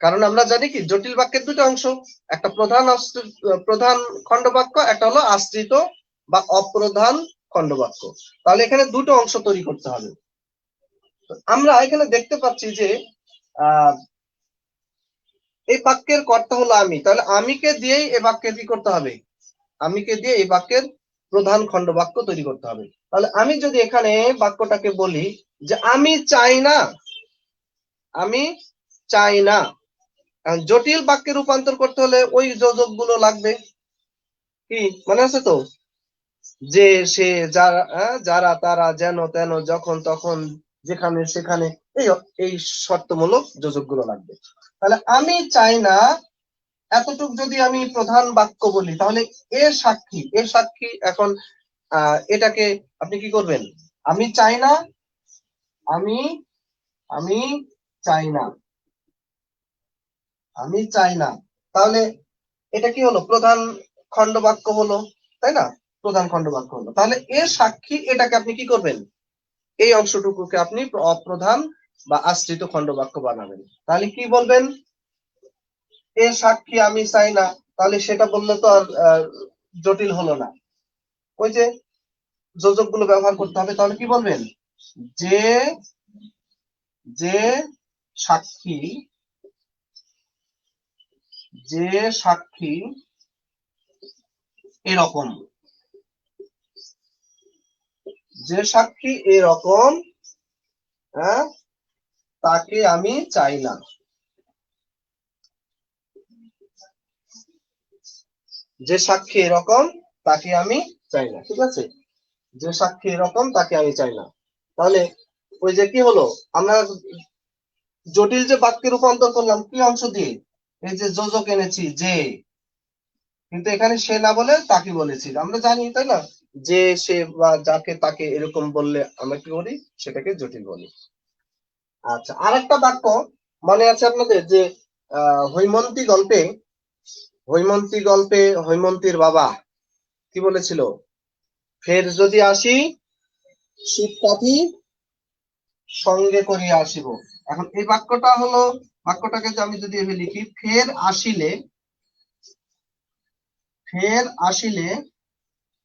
কারণ আমরা জানি কি জটিল বাক্যের দুটো অংশ, একটা প্রধান খণ্ড বাক্য, একটা হলো আশ্রিত বা অপ্রধান খণ্ড বাক্য। তাহলে এখানে দুটো অংশ তৈরি করতে হবে। আমরা এখানে দেখতে পাচ্ছি যে এই বাক্যের কর্তা হলো আমি, তাহলে আমিকে দিয়েই এই বাক্যের কি করতে হবে, আমিকে দিয়ে এই বাক্যের প্রধান খণ্ড বাক্য তৈরি করতে হবে। তাহলে আমি যদি এখানে বাক্যটাকে বলি যে আমি চাই না, আমি চাই না, জটিল বাক্যে রূপান্তর করতে হলে ওই যোজক গুলো লাগবে। কি মনে আছে তো, যে সে, যারা, যারা, তারা, যেন, তেন, যখন, তখন, যেখানে, সেখানে, এই এই শর্তমূলক যোজক গুলো লাগবে। তাহলে আমি চাই না এতটুক যদি আমি প্রধান বাক্য বলি, তাহলে এর সাক্ষী এখন এটাকে আপনি কি করবেন, আমি চাই না, আমি আমি চাই না, আমি চাই না, তাহলে এটা কি হলো, প্রধান খণ্ড বাক্য হলো, তাই না, প্রধান খণ্ড বাক্য হলো। তাহলে এর সাক্ষী এটাকে আপনি কি করবেন, এই অংশটুকুকে আপনি অপ্রধান বা আশ্রিত খণ্ড বাক্য বানাবেন। তাহলে কি বলবেন, এর সাক্ষী আমি চাই না, তাহলে সেটা বললে তো আর জটিল হলো না, ওই যে যোজক গুলো ব্যবহার করতে হবে। তাহলে কি বলবেন, যে যে সাক্ষী, যে সাক্ষী এরকম, যে সাক্ষী এরকম, হ্যাঁ, তাকে আমি চাই না। যে সাক্ষী এরকম তাকে আমি চাই না, ঠিক আছে, যে সাক্ষী এরকম তাকে আমি চাই না। তাহলে ওই যে কি হলো, আমরা জটিল যে বাক্যে রূপান্তর করলাম কি অংশ দিয়ে, এই যে যোজক এনেছি যে, কিন্তু এখানে সে না বলে তাকে বলেছি, আমরা জানি তাই না, যে, সে বা যাকে তাকে এরকম বললে আমরা কি বলি, সেটাকে জটিল বলি। আচ্ছা, আর একটা বাক্য মনে আছে আপনাদের, যে হৈমন্তী গল্পে হৈমন্তীর বাবা কি বলেছিল, ফের যদি আসি শীত কাঠি সঙ্গে করিয়া আসিব। এখন এই বাক্যটাকে আমি যদি এভাবে লিখি, ফের আসিলে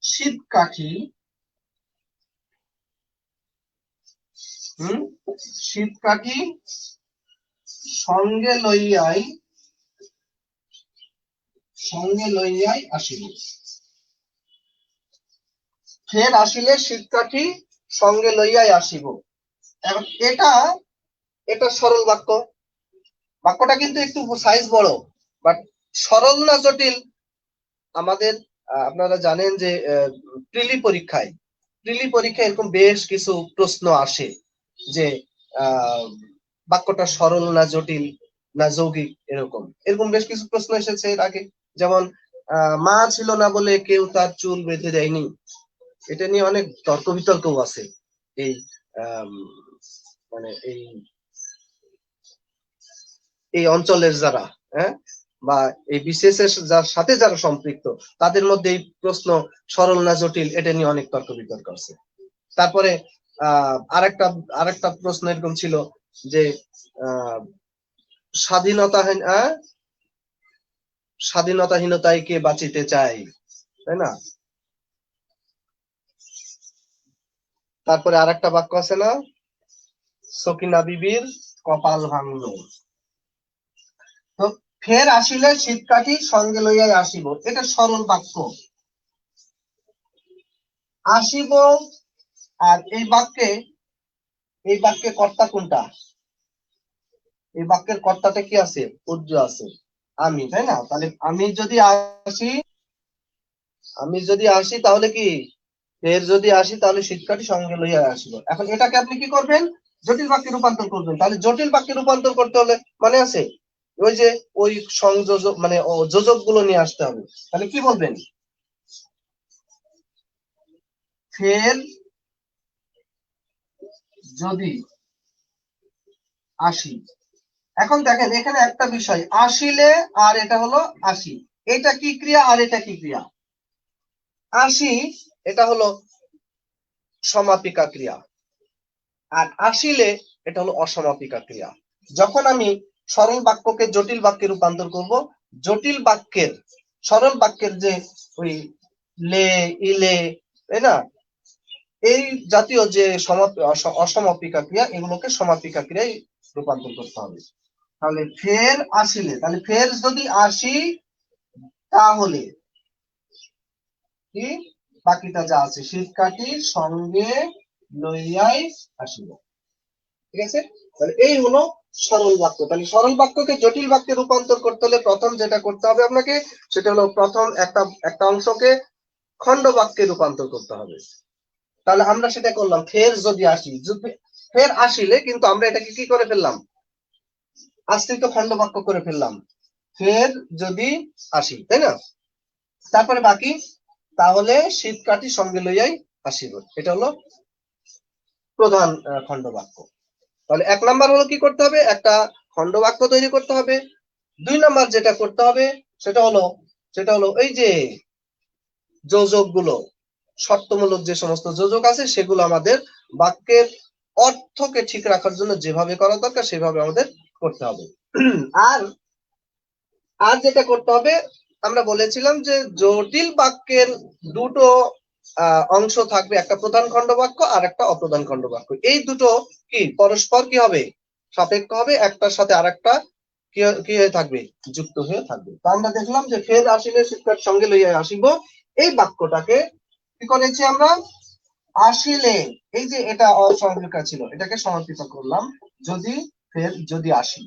শীত কাঠি, শীত কাঠি সঙ্গে লইয়াই আসিব। ফের আসিলে শীত কাঠি সঙ্গে লইয়াই আসিব। এখন এটা সরল বাক্যটা কিন্তু একটু সাইজ বড়, বাট সরল না জটিল? আমাদের আপনারা জানেন যে প্রিলি পরীক্ষায় এরকম বেশ কিছু প্রশ্ন আসে, যে বাক্যটা সরল না জটিল না যৌগিক, এরকম বেশ কিছু প্রশ্ন এসেছে এর আগে। যেমন মা ছিল না বলে কেউ তার চুল বেঁধে দেয়নি, এটা নিয়ে অনেক তর্ক বিতর্কও আছে। এই মানে এই অঞ্চলের যারা, হ্যাঁ, বা এই বিসিএস এর যার সাথে যারা সম্পৃক্ত তাদের মধ্যে এই প্রশ্ন সরল না জটিল এটা নিয়ে অনেক তর্ক বিতর্ক আছে। তারপরে আরেকটা প্রশ্ন এরকম ছিল যে স্বাধীনতাহীনতায় কে বাঁচিতে চাই, তাই না? তারপরে আরেকটা বাক্য আছে না, সকিনা বিবির কপাল ভাঙলো। তো ফের আসিলে শীতকাঠি সঙ্গে লইয়াই আসিব, এটা সরল বাক্য। আসিব, আর এই বাক্যে কর্তা কোনটা? এই বাক্যের কর্তাটা কি আছে? পূজ্য আছে, আমি, তাই না? তাহলে আমি যদি আসি তাহলে কি, ফের যদি আসি তাহলে শীতকাঠি সঙ্গে লইয়া আসিব। এখন এটাকে আপনি কি করবেন? জটিল বাক্যে রূপান্তর করবেন। তাহলে জটিল বাক্যে রূপান্তর করতে হলে মানে আছে ওই যে ওই সংযোজক মানে যোজক গুলো নিয়ে আসতে হবে। তাহলে কি বলবেন? ফের যদি আসি। এখন দেখেন এখানে একটা বিষয়, আসিলে আর এটা হলো আসি, এটা কি ক্রিয়া আর এটা কি ক্রিয়া? আসি এটা হলো সমাপিকা ক্রিয়া, আর আসিলে এটা হলো অসমাপিকা ক্রিয়া। যখন আমি সরল বাক্যকে জটিল বাক্যে রূপান্তর করব, জটিল বাক্যের সরল বাক্যের যে ওই লে ইলে, তাই না, এই জাতীয় যে অসমাপিকা ক্রিয়া এগুলোকে সমাপিকা ক্রিয়ায় রূপান্তর করতে হবে। তাহলে ফের আসিলে, তাহলে ফের যদি আসি তাহলে কি বাকিটা যা আছে শীতকাঠির সঙ্গে লইয়াই আসিব। ঠিক আছে? তাহলে এই হলো সরল বাক্য। তাহলে সরল বাক্যকে জটিল বাক্যে রূপান্তর করতে হলে প্রথম যেটা করতে হবে আপনাকে, সেটা হলো প্রথম একটা অংশকে খণ্ড বাক্যে রূপান্তর করতে হবে। তাহলে আমরা সেটা করলাম, ফের যদি আসি, ফের আসিলে কিন্তু আমরা এটাকে কি করে ফেললাম? আশ্রিত খণ্ড বাক্য করে ফেললাম, ফের যদি আসি, তাই না? তারপরে বাকি, তাহলে শীতকাঠি সঙ্গে লইয়াই আসিব, এটা হলো প্রধান খণ্ড বাক্য। তাহলে 1 নাম্বার হলো কি করতে হবে? একটা খণ্ড বাক্য তৈরি করতে হবে। 2 নাম্বার যেটা করতে হবে সেটা হলো এই যে যোজক গুলো, শর্তমূলক যে সমস্ত যোজক আছে সেগুলো আমাদের বাক্যের অর্থকে ঠিক রাখার জন্য যেভাবে করা দরকার সেভাবে আমাদের করতে হবে। আর আর যেটা করতে হবে, আমরা বলেছিলাম যে জটিল বাক্যের দুটো অংশ থাকবে, একটা প্রধান খণ্ড বাক্য আর একটা অপ্রধান খণ্ড বাক্য। এই দুটো কি পরস্পর কি হবে? সাপেক্ষ হবে, একটার সাথে আরেকটা কি হয়ে থাকবে? যুক্ত হয়ে থাকবে। তো আমরা দেখলাম যে ফের আসিলে শীতকাঠ সঙ্গে লইয়া আসিব, এই বাক্যটাকে কি করেছি আমরা? আসিলে, এই যে এটা অসমাপিকা ছিল এটাকে সমাপিকা করলাম, যদি আসি।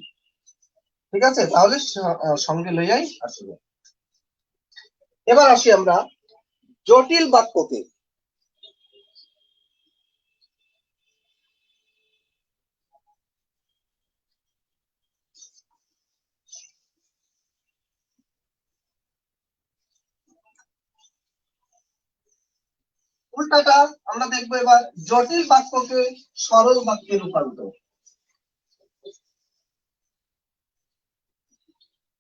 ঠিক আছে? তাহলে সঙ্গে লইয়াই আসিব। এবার আসি আমরা জটিল বাক্যকে। উল্টাটা আমরা দেখবো এবার, জটিল বাক্যকে সরল বাক্যে রূপান্তর।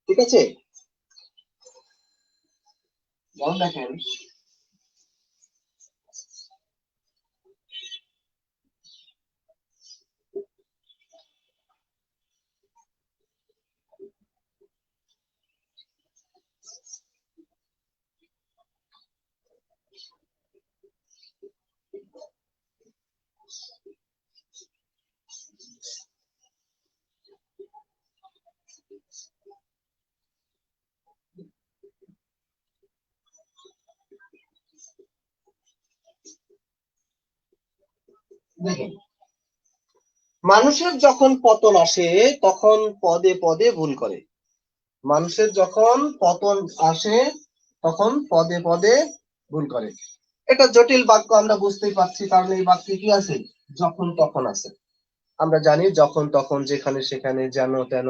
ঠিক আছে? দেখেন দেখেন মানুষের যখন পতন আসে তখন পদে পদে ভুল করে। মানুষের যখন পতন আসে তখন পদে পদে ভুল করে। এটা জটিল বাক্য আমরা বুঝতেই পারছি, কারণ এই বাক্যে কি আছে? যখন তখন আছে। আমরা জানি যখন তখন যেখানে সেখানে যেন তেন,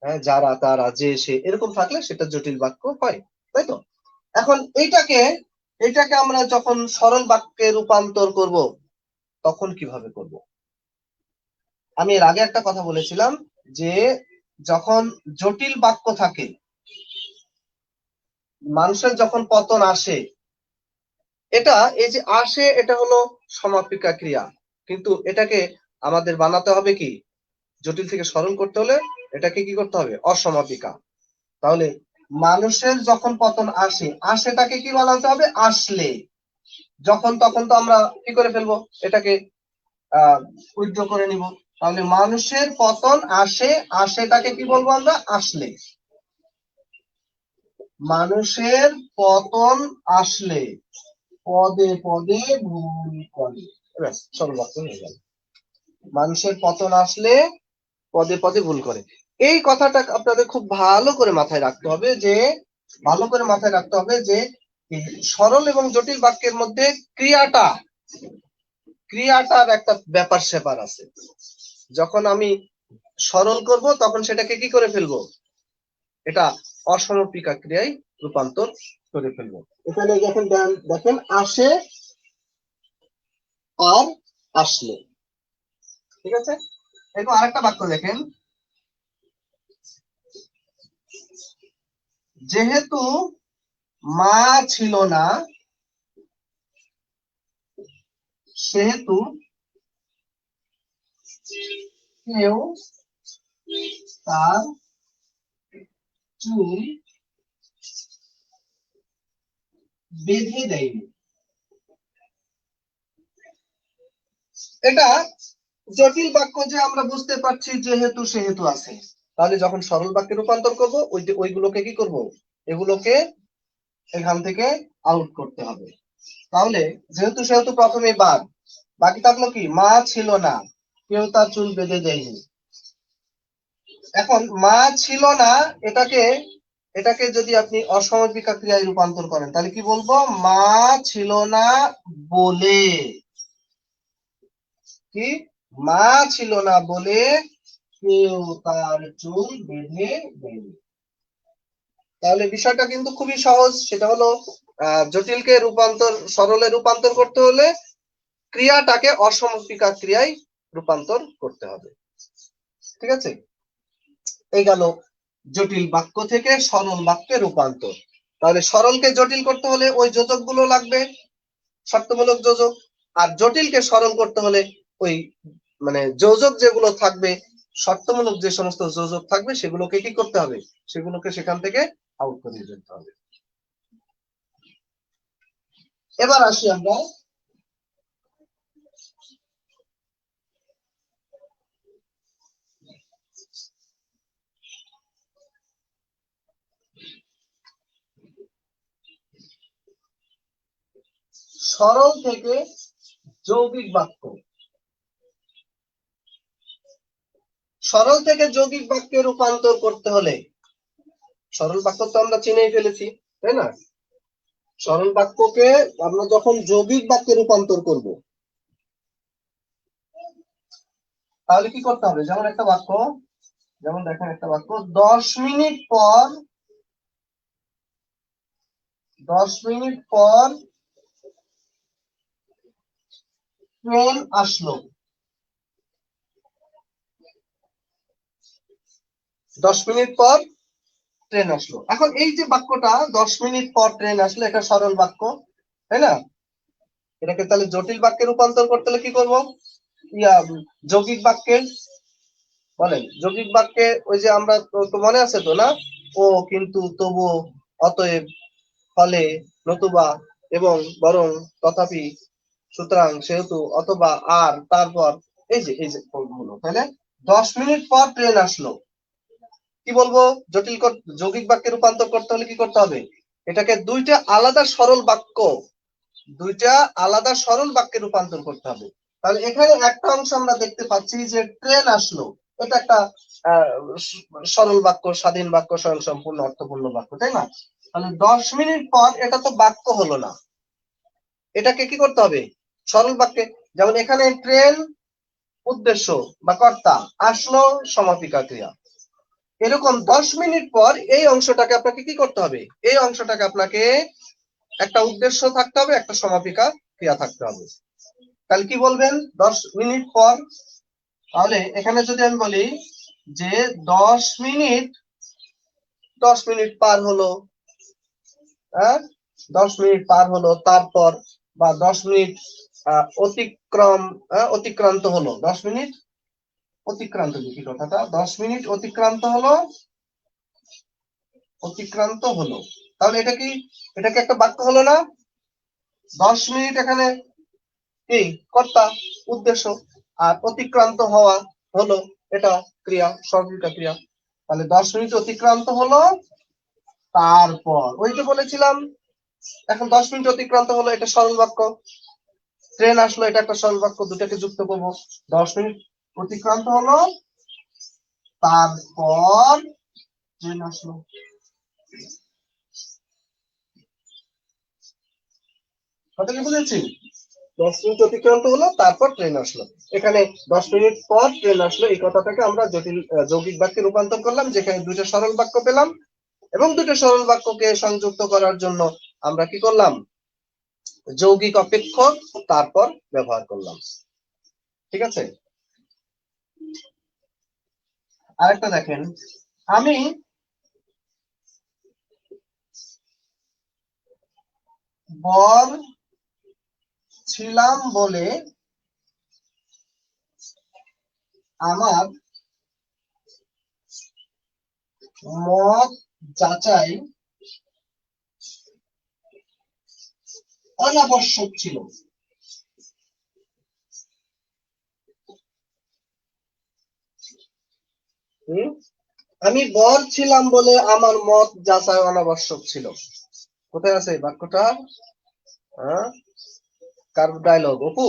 হ্যাঁ, যারা তারা যে সে এরকম থাকলে সেটা জটিল বাক্য হয়, তাই তো? এখন এটাকে আমরা যখন সরল বাক্যে রূপান্তর করব তখন কিভাবে করব? আমি এর আগে একটা কথা বলেছিলাম যে যখন জটিল বাক্য থাকে মানুষের যখন পতন আসে, এটা এই যে আসে এটা হলো সমাপিকা ক্রিয়া, কিন্তু এটাকে আমাদের বানাতে হবে কি, জটিল থেকে সরল করতে হলে এটাকে কি করতে হবে, অসমাপিকা। তাহলে মানুষের যখন পতন আসে, আসেটাকে কি বানাতে হবে, আসলে। যখন তখন তো আমরা কি করে ফেলবো, এটাকে উইথড্র করে নিব। তাহলে মানুষের পতন আসে, আসেটাকে কি বলবো আমরা, আসলে। মানুষের পতন আসলে পদে পদে ভুল করে, ব্যাস সরল বাক্য হয়ে গেল। মানুষের পতন আসলে পদে পদে ভুল করে। এই কথাটা আপনাদের খুব ভালো করে মাথায় রাখতে হবে, যে ভালো করে মাথায় রাখতে হবে যে সরল এবং জটিল বাক্যের মধ্যে ক্রিয়াটার একটা ব্যাপার স্যাপার আছে। যখন আমি সরল করব তখন সেটাকে কি করে ফেলবো, এটা অসমাপিকা ক্রিয়ায় রূপান্তর করে ফেলবো। এখানে যখন দেখেন আসে আর আসলে, ঠিক আছে। এরকম আরেকটা বাক্য দেখেন, যেহেতু মা ছিল না সেহেতু কেউ তার চুল বেঁধে দেয়নি। এটা জটিল বাক্য যে আমরা বুঝতে পারছি যেহেতু সেহেতু আছে, তাহলে যখন সরল বাক্যে রূপান্তর করব ওইগুলোকে কি করব, এগুলোকে এখান থেকে আউট করতে হবে। তাহলে যেহেতু সেহেতু প্রথমে বাদ, বাকি থাকলো কি, মা ছিল না কেউ তার চুল বেঁধে দেয়নি। এখন মা ছিল না, এটাকে এটাকে যদি আপনি অসমাপিকা ক্রিয়ায় রূপান্তর করেন তাহলে কি বলবো, মা ছিল না বলে, কি, মা ছিল না বলে কেউ তার চুল বেঁধে দেয়নি। তাহলে বিষয়টা কিন্তু খুবই সহজ, সেটা হলো জটিলকে সরলে রূপান্তর করতে হলে ক্রিয়াটাকে অসমাপিকা ক্রিয়ায় রূপান্তর করতে হবে। ঠিক আছে, এই গেল জটিল বাক্য থেকে সরল বাক্যে রূপান্তর। তাহলে সরলকে জটিল করতে হলে ওই যোজকগুলো লাগবে, শর্তমূলক যোজক। আর জটিলকে সরল করতে হলে ওই মানে যোজক যেগুলো থাকবে, শর্তমূলক যে সমস্ত যোজক থাকবে সেগুলোকে কি করতে হবে, সেগুলোকে সেখান থেকে আউট করে দিতে হবে। এবার আসি আমরা সরল থেকে যৌগিক বাক্য। সরল থেকে যৌগিক বাক্যে রূপান্তর করতে হলে, সরল বাক্য তো আমরা চিনেই ফেলেছি, তাই না। সরল বাক্যকে আমরা যখন যৌগিক বাক্যে রূপান্তর করব, তাহলে কি করতে হবে, যেমন একটা বাক্য, যেমন দেখেন একটা বাক্য, 10 মিনিট পর 10 মিনিট পর ট্রেন আসলো। 10 মিনিট পর ট্রেন আসলো। এখন এই যে বাক্যটা 10 মিনিট পর ট্রেন আসলো, এটা সরল বাক্য, তাই না। এটাকে তাহলে জটিল বাক্যে রূপান্তর করতে হলে কি করবো, যৌগিক বাক্যে, বলেন যৌগিক বাক্যে ওই যে আমরা তো মনে আছে তো না, ও কিন্তু তবু অতএব ফলে নতুবা এবং বরং তথাপি সুতরাং সেহেতু অথবা আর তারপর, এই যে হলো। তাহলে 10 মিনিট পর ট্রেন আসলো, কি বলবো, যৌগিক বাক্যে রূপান্তর করতে হলে কি করতে হবে, এটাকে দুইটা আলাদা সরল বাক্যে রূপান্তর করতে হবে। তাহলে এখানে একটা অংশ আমরা দেখতে পাচ্ছি যে ট্রেন আসলো, এটা একটা সরল বাক্য, স্বাধীন বাক্য, স্বয়ংসম্পূর্ণ অর্থপূর্ণ বাক্য, তাই না। তাহলে 10 মিনিট পর এটা তো বাক্য হলো না, এটাকে কি করতে হবে, সরল বাক্যে। যেমন এখানে ট্রেন উদ্দেশ্য বা কর্তা, আসলো সমাপিকা ক্রিয়া। এরকম 10 মিনিট পর এই অংশটাকে আপনাকে কি করতে হবে, এই অংশটাকে আপনাকে একটা উদ্দেশ্য থাকতে হবে, একটা সমাপিকা ক্রিয়া থাকতে হবে। তাহলে কি বলবেন, 10 মিনিট পর। তাহলে এখানে যদি আমি বলি যে 10 মিনিট পার হলো, হ্যাঁ 10 মিনিট পার হলো, তারপর বা 10 মিনিট অতিক্রান্ত হলো, 10 মিনিট অতিক্রান্ত, কি কথাটা, 10 মিনিট অতিক্রান্ত হলো, তাহলে এটা কি একটা বাক্য হলো না? 10 মিনিট এখানে কি কর্তা, উদ্দেশ্য, আর অতিক্রান্ত হওয়া হলো এটা ক্রিয়া, সহযোগিতা ক্রিয়া। তাহলে 10 মিনিট অতিক্রান্ত হলো, তারপর ওই যে বলেছিলাম, এখন 10 মিনিট অতিক্রান্ত হলো, এটা সরল বাক্য। ট্রেন আসলো, এটা একটা সরল বাক্য, দুটাকে যুক্ত করবো। 10 মিনিট অতিক্রান্ত হলো, তারপর ট্রেন আসলো। কথা কি বুঝেছি? 10 মিনিট অতিক্রান্ত হলো, তারপর ট্রেন আসলো। এখানে 10 মিনিট পর ট্রেন আসলো, এই কথাটাকে আমরা জটিল যৌগিক বাক্যে রূপান্তর করলাম, যেখানে দুইটা সরল বাক্য পেলাম, এবং দুটো সরল বাক্যকে সংযুক্ত করার জন্য আমরা কি করলাম, যৌগিক অপেক্ষক তারপর ব্যবহার করলাম। ঠিক আছে, আরেকটা দেখেন, আমি বর ছিলাম বলে আমার মত যাচাই অনাবশ্যক ছিল। আমি বর ছিলাম বলে আমার মত যাচাই অনাবশ্যক ছিল। কোথায় আছে এই বাক্যটা? হ্যাঁ, কার ডায়লগ অপু?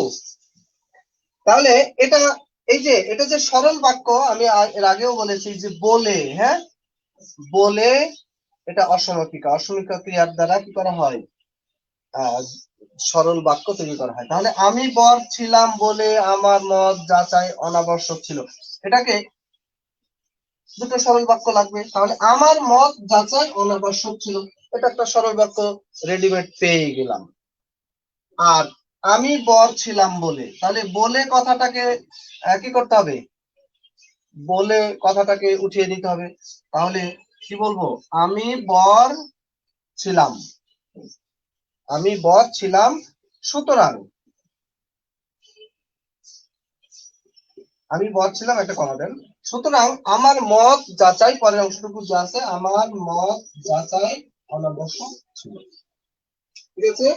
তাহলে এটা, এটা যে সরল বাক্য, আমি এর আগেও বলেছি যে বলে, হ্যাঁ বলে, এটা অসমীকা ক্রিয়ার দ্বারা কি করা হয়, সরল বাক্য তৈরি করা হয়। তাহলে আমি বর ছিলাম বলে আমার মত যাচাই অনাবশ্যক ছিল, এটাকে দুটো সরল বাক্য লাগবে। তাহলে আমার মত যাচাই অনাবশ্যক ছিল, এটা একটা সরল বাক্য রেডিমেড পেয়ে গেলাম। আর আমি বর ছিলাম বলে, তাহলে বলে কথাটাকে কি করতে হবে, বলে কথাটাকে উঠিয়ে দিতে হবে। তাহলে কি বলবো, আমি বর ছিলাম, আমি বর ছিলাম, সুতরাং আমি বর ছিলাম, একটা কমা দেন, সুতরাং আমার মত যাচাই, পরের অংশটুকু যা আছে, আমার মত যাচাই অনাবশ্যক ছিল। ঠিক আছে,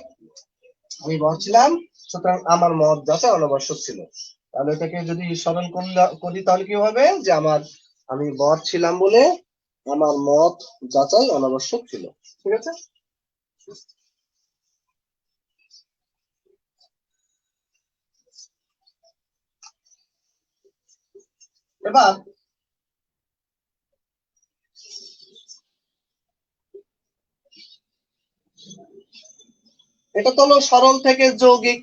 আমি বর ছিলাম, সুতরাং আমার মত যাচাই অনাবশ্যক ছিল। তাহলে এটাকে যদি স্মরণ করি, তাহলে কি হবে, যে আমি বর ছিলাম বলে আমার মত যাচাই অনাবশ্যক ছিল। ঠিক আছে, এবার এটা তো হলো সরল থেকে যৌগিক,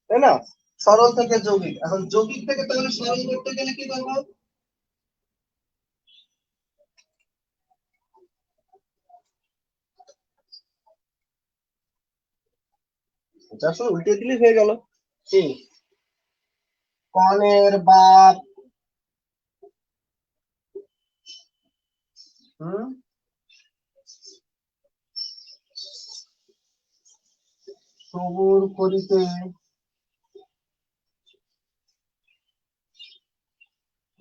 তাই না? সরল থেকে যৌগিক, এখন যৌগিক থেকে তাহলে সরল করতে গেলে কি করবো, এটা আসলে উল্টে দিলে হয়ে গেল। কি, কনের বাপ হুম সবুর করিতে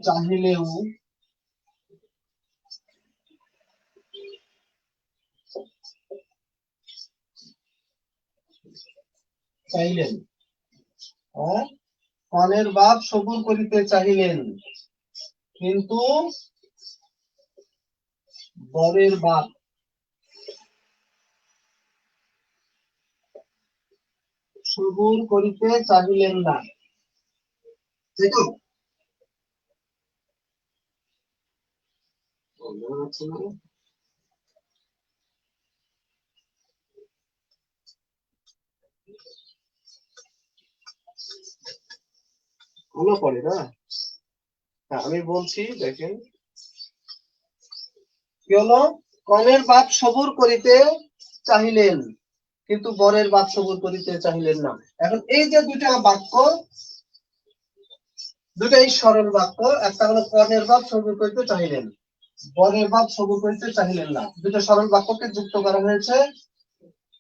চাহিলেও চাইলেন, হ্যাঁ কনের বাপ সবুর করিতে চাহিলেন, কিন্তু বরের বাপ সবুর করিতে চাহিলেন না, তাই তো? মনে হচ্ছে না? মনে পড়ে না? হ্যাঁ, আমি বলছি দেখেন, কি হলো, কনের বাপ সবুর করিতে চাহিলেন, কিন্তু বরের বাপ সবুর করিতে চাহিলেন না। এখন এই যে দুইটা বাক্য, দুটাই সরল বাক্য, একটা হলো কনের বাপ সবুর করিতে চাহিলেন, বরের বাপ সবুর করিতে চাহিলেন না, দুটো সরল বাক্যকে যুক্ত করা হয়েছে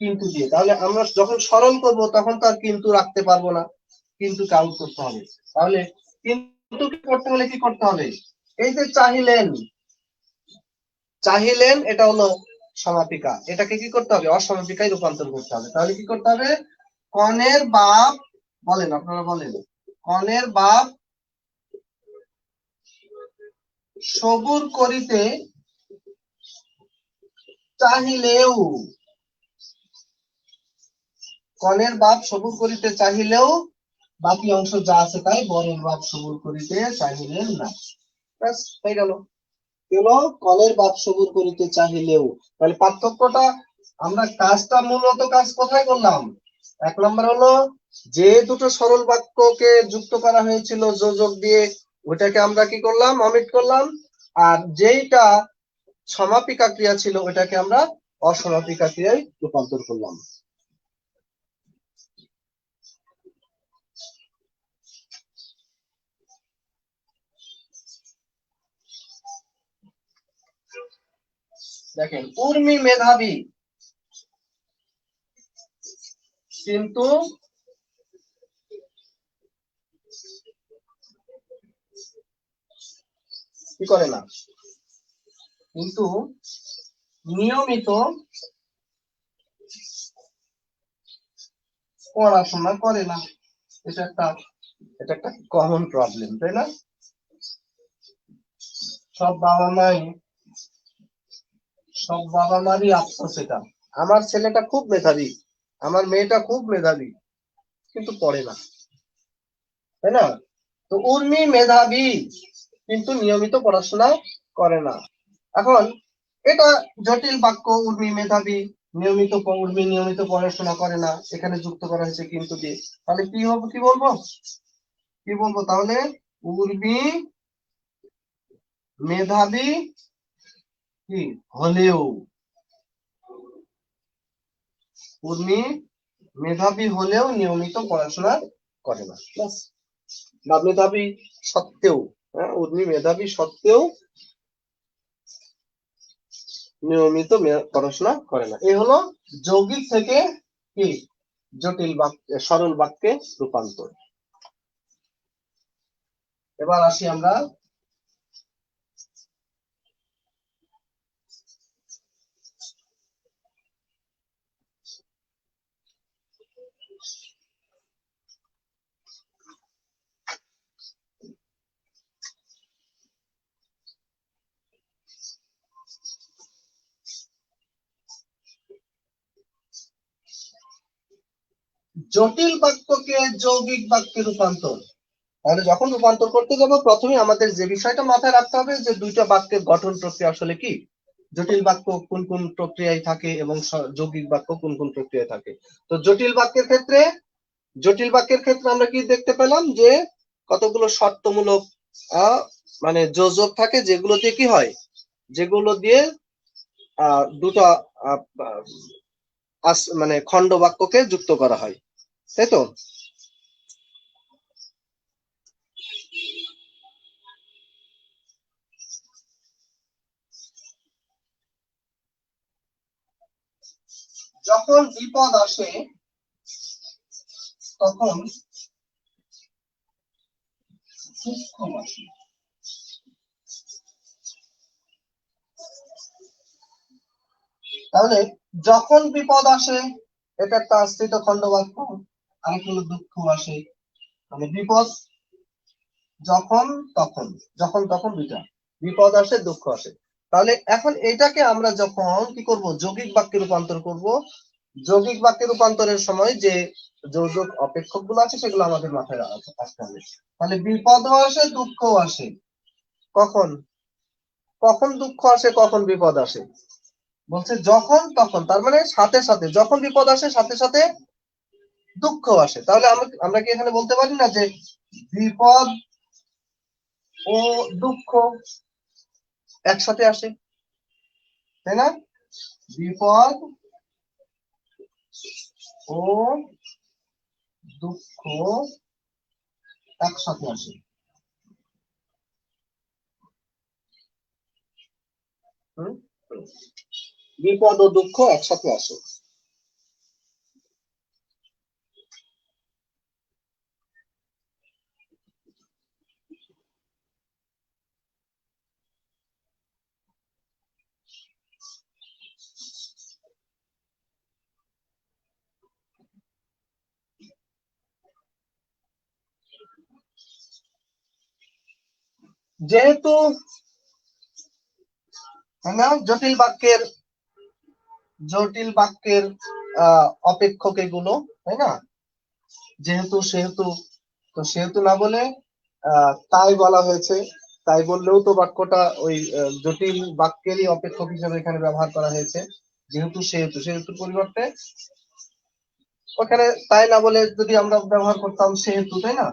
কিন্তু দিয়ে। তাহলে আমরা যখন সরল করব তখন তো আর কিন্তু রাখতে পারবো না, কিন্তু আউট করতে হবে। তাহলে কিন্তু করতে হলে কি করতে হবে? এই যে চাহিলেন, চাহিলেন এটা হলো সমাপিকা, এটাকে কি করতে হবে? অসমাপিকায় রূপান্তর করতে হবে। তাহলে কি করতে হবে? কনের বাপ, বলেন আপনারা বলেন, কনের বাপ সবুর করিতে চাহিলেও, কনের বাপ সবুর করিতে চাহিলেও বাকি অংশ যা আছে তাই বরের বাপ সবুর করিতে চাহিলেন না। ব্যাস হয়ে গেল। কনের বাপ সবুর করিতে চাহিলেও, তাহলে পার্থক্যটা আমরা কাজটা মূলত কাজ কোথায় করলাম? এক নম্বর হলো যে দুটো সরল বাক্যকে যুক্ত করা হয়েছিল যোজক দিয়ে, ওটাকে আমরা কি করলাম? অমিট করলাম। আর যেইটা সমাপিকা ক্রিয়া ছিল ওটাকে আমরা অসমাপিকা ক্রিয়ায় রূপান্তর করলাম। দেখেন, উর্মি মেধাবী কিন্তু কি করে না, কিন্তু নিয়মিত পড়াশোনা করে না। এটা একটা কমন প্রবলেম, তাই না? সব বাবা মারই আফসোস এটা। আমার ছেলেটা খুব মেধাবী, আমার মেয়েটা খুব মেধাবী, কিন্তু পড়ে না, তাই না? তো উর্মি মেধাবী কিন্তু নিয়মিত পড়াশোনা করে না। এখন এটা জটিল বাক্য, উর্মি মেধাবী উর্মি নিয়মিত পড়াশোনা করে না, এখানে যুক্ত করা হয়েছে কিন্তু দিয়ে। তাহলে কি হবে? কি বলবো তাহলে? উর্মি মেধাবী কি হলেও, উর্মি মেধাবী হলেও নিয়মিত পড়াশোনা করে না। বা মেধাবী সত্ত্বেও, উর্মি মেধাবী সত্ত্বেও নিয়মিত পড়াশোনা করে না। এই হলো যৌগিক থেকে কি জটিল বাক্যে, সরল বাক্যে রূপান্তর। এবার আসি আমরা জটিল বাক্যকে যৌগিক বাক্যে রূপান্তর। তাহলে যখন রূপান্তর করতে যাব প্রথমে আমাদের যে বিষয়টা মাথায় রাখতে হবে যে দুইটা বাক্যের গঠন প্রক্রিয়া আসলে কি, জটিল বাক্য কোন কোন প্রক্রিয়ায় থাকে এবং যৌগিক বাক্য কোন কোন প্রক্রিয়ায় থাকে। তো জটিল বাক্যের ক্ষেত্রে আমরা কি দেখতে পেলাম যে কতগুলো শর্তমূলক মানে যোজক থাকে, যেগুলো দিয়ে কি হয়, যেগুলো দিয়ে দুটো মানে খণ্ড বাক্যকে যুক্ত করা হয়, তাই তো? যখন বিপদ আসে তখন দুঃখ আসে। তাহলে যখন বিপদ আসে এটা একটা আশ্রিত খণ্ড বাক্য, আর হলো দুঃখ আসে, মানে বিপদ যখন তখন, যখন তখন দুইটা, বিপদ আসে দুঃখ আসে। তাহলে এখন এটাকে আমরা যখন কি করব, যৌগিক বাক্যে রূপান্তর করব, যৌগিক বাক্যে রূপান্তরের সময় যে যোজক অপেক্ষক গুলো আছে সেগুলো আমাদের মাথায় আসতে হবে। তাহলে বিপদও আসে দুঃখও আসে। কখন কখন দুঃখ আসে, কখন বিপদ আসে? বলছে যখন তখন, তার মানে সাথে সাথে, যখন বিপদ আসে সাথে সাথে দুঃখ আসে। তাহলে আমরা কি এখানে বলতে পারি না যে বিপদ ও দুঃখ একসাথে আসে, তাই না? বিপদ ও দুঃখ একসাথে আসে। বিপদ ও দুঃখ একসাথে আসে। যেহেতু না জটিল বাক্যের অপেক্ষক এগুলো, তাই না? যেহেতু সেহেতু, তো সেহেতু না বলে তাই বলা হয়েছে। তাই বললেও তো বাক্যটা ওই জটিল বাক্যেরই অপেক্ষক হিসেবে এখানে ব্যবহার করা হয়েছে। যেহেতু সেহেতু, সেহেতুর পরিবর্তে ওখানে তাই না বলে যদি আমরা ব্যবহার করতাম সেহেতু, তাই না?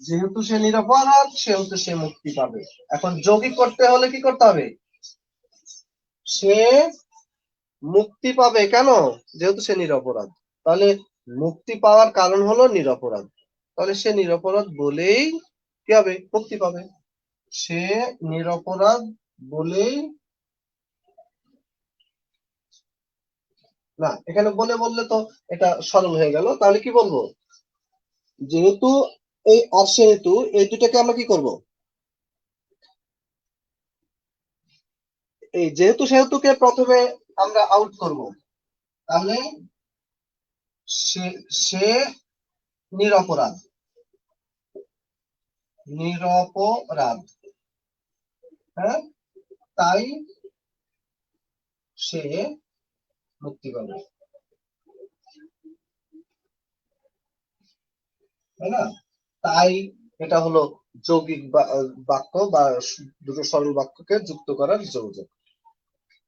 যেহেতু সে নিরপরাধ সেহেতু সে মুক্তি পাবে। এখন যৌগিক করতে হলে কি করতে হবে? সে মুক্তি পাবে। কেন? যেহেতু সে নিরপরাধ। তাহলে মুক্তি পাওয়ার কারণ হলো নিরপরাধ। তাহলে সে নিরপরাধ বলেই কি হবে? মুক্তি পাবে। সে নিরপরাধ বলেই, না এখানে বললে তো এটা সরল হয়ে গেল। তাহলে কি বলবো? যেহেতু এই আর সেহেতু, এই দুটাকে আমরা কি করব? এই যেহেতু সেহেতুকে প্রথমে আমরা আউট করব। তাহলে সে সে নিরপরাধ, নিরপরাধ, হ্যাঁ, তাই সে মুক্তি পাবে, তাই না? তাই এটা হলো যৌগিক বাক্য বা দুটো সরল বাক্যকে যুক্ত করার যোজক।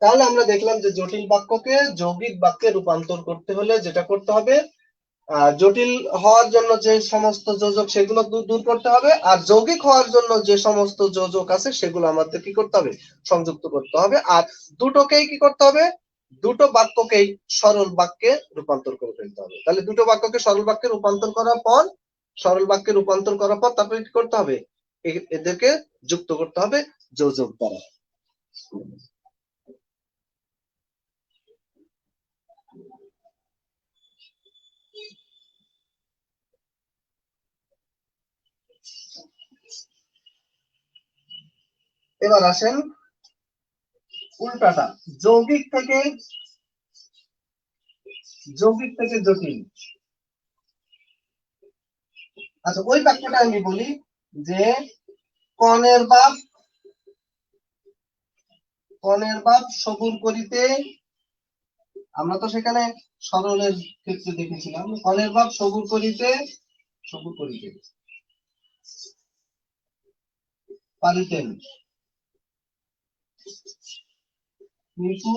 তাহলে আমরা দেখলাম যে জটিল বাক্যকে যৌগিক বাক্যে রূপান্তর করতে হলে যেটা করতে হবে, জটিল হওয়ার জন্য যে সমস্ত যোজক সেগুলো দূর করতে হবে, আর যৌগিক হওয়ার জন্য যে সমস্ত যোজক আছে সেগুলো আমাদের কি করতে হবে? সংযুক্ত করতে হবে। আর দুটোকেই কি করতে হবে? দুটো বাক্যকেই সরল বাক্যে রূপান্তর করে ফেলতে হবে। তাহলে দুটো বাক্যকে সরল বাক্যে রূপান্তর করার পর, তারপরে কি করতে হবে? এদেরকে যুক্ত করতে হবে যোজক দ্বারা। এবার আসেন উল্টাটা, যৌগিক থেকে জটিল। আচ্ছা, ওই বাক্যটা আমি বলি যে কনের বাপ সবুর করিতে, আমরা তো সেখানে সরলের ক্ষেত্রে দেখেছিলাম, কনের বাপ সবুর করিতে পারিতেন, কিন্তু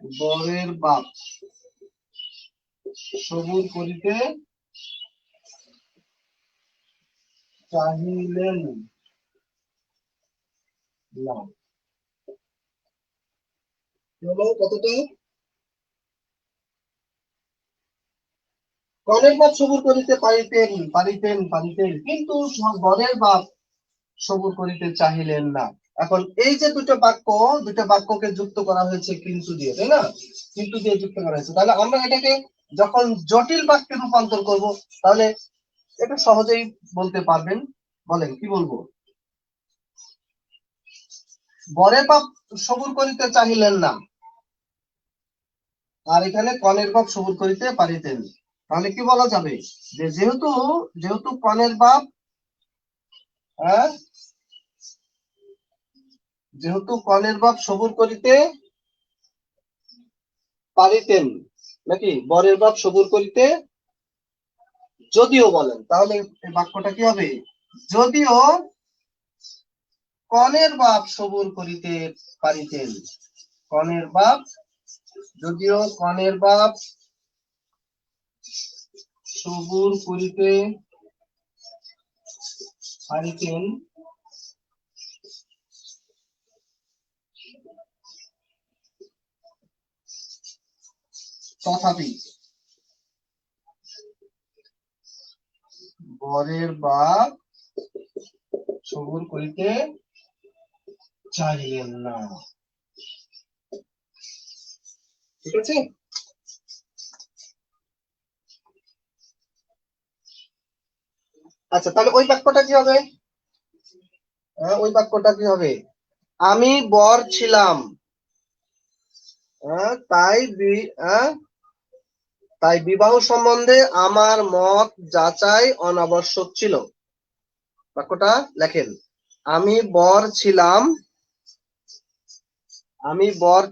বরের বাপ সবুর করিতে চাহিলেন না। কতটা? কনের বাপ সবুর করিতে পারিতেন, কিন্তু বরের বাপ সবুর করিতে চাহিলেন না। এখন এই যে দুটো বাক্যকে যুক্ত করা হয়েছে কিন্তু দিয়ে, তাই না? কিন্তু দিয়ে যুক্ত করা হয়েছে। তাহলে আমরা এটাকে যখন জটিল বাক্যে রূপান্তর করব, তাহলে এটা সহজেই বলতে পারবেন। বলেন কি বলবো? বরের বাপ সবুর করিতে চাহিলেন না, আর এখানে কনের বাপ সবুর করিতে পারিতেন। তাহলে কি বলা যাবে? যে যেহেতু কনের বাপ, হ্যাঁ, যেহেতু কনের বাপ সবুর করিতে পারিতেন, নাকি বরের বাপ সবুর করিতে যদিও বলেন, তাহলে এই বাক্যটা কি হবে? যদিও কনের বাপ সবুর করিতে পারিতেন, কনের বাপ, যদিও কনের বাপ সবুর করিতে পারিতেন, তথাপি বরের বাপ সবুর করিতে চাহিলেন না। ঠিক আছে? আচ্ছা, তাহলে ওই বাক্যটা কি হবে? ওই বাক্যটা কি হবে? আমি বর ছিলাম, তাই তাই বিবাহ সম্বন্ধে আমার মত যাচাই অনাবশ্যক ছিল। বাক্যটা লেখেন, আমি বর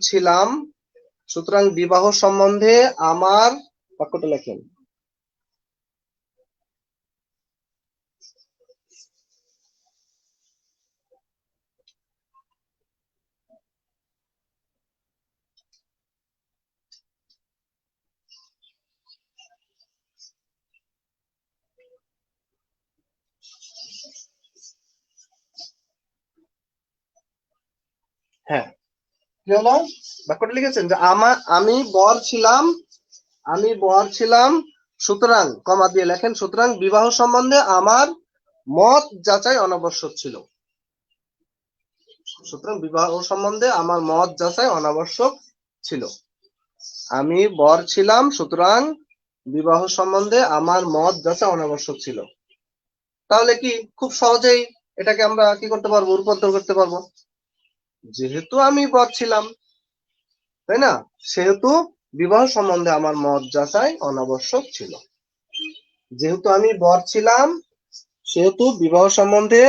ছিলাম, সুতরাং বিবাহ সম্বন্ধে আমার, বাক্যটা লেখেন। হ্যাঁ, কি হলো? বাক্যটা লিখেছেন যে আমি বর ছিলাম, সুতরাং কমা দিয়ে লেখেন, সুতরাং বিবাহ সম্বন্ধে আমার মত যাচাই অনাবশ্যক ছিল। সুতরাং বিবাহ সম্বন্ধে আমার মত যাচাই অনাবশ্যক ছিল। আমি বর ছিলাম, সুতরাং বিবাহ সম্বন্ধে আমার মত যাচাই অনাবশ্যক ছিল। তাহলে কি খুব সহজেই এটাকে আমরা কি করতে পারবো? রূপান্তর করতে পারবো। যেহেতু আমি বর ছিলাম, তাই না, সেহেতু বিবাহ সম্বন্ধে আমার মত যাচাই অনাবশ্যক ছিল। যেহেতু আমি বর ছিলাম, সেহেতু বিবাহ সম্বন্ধে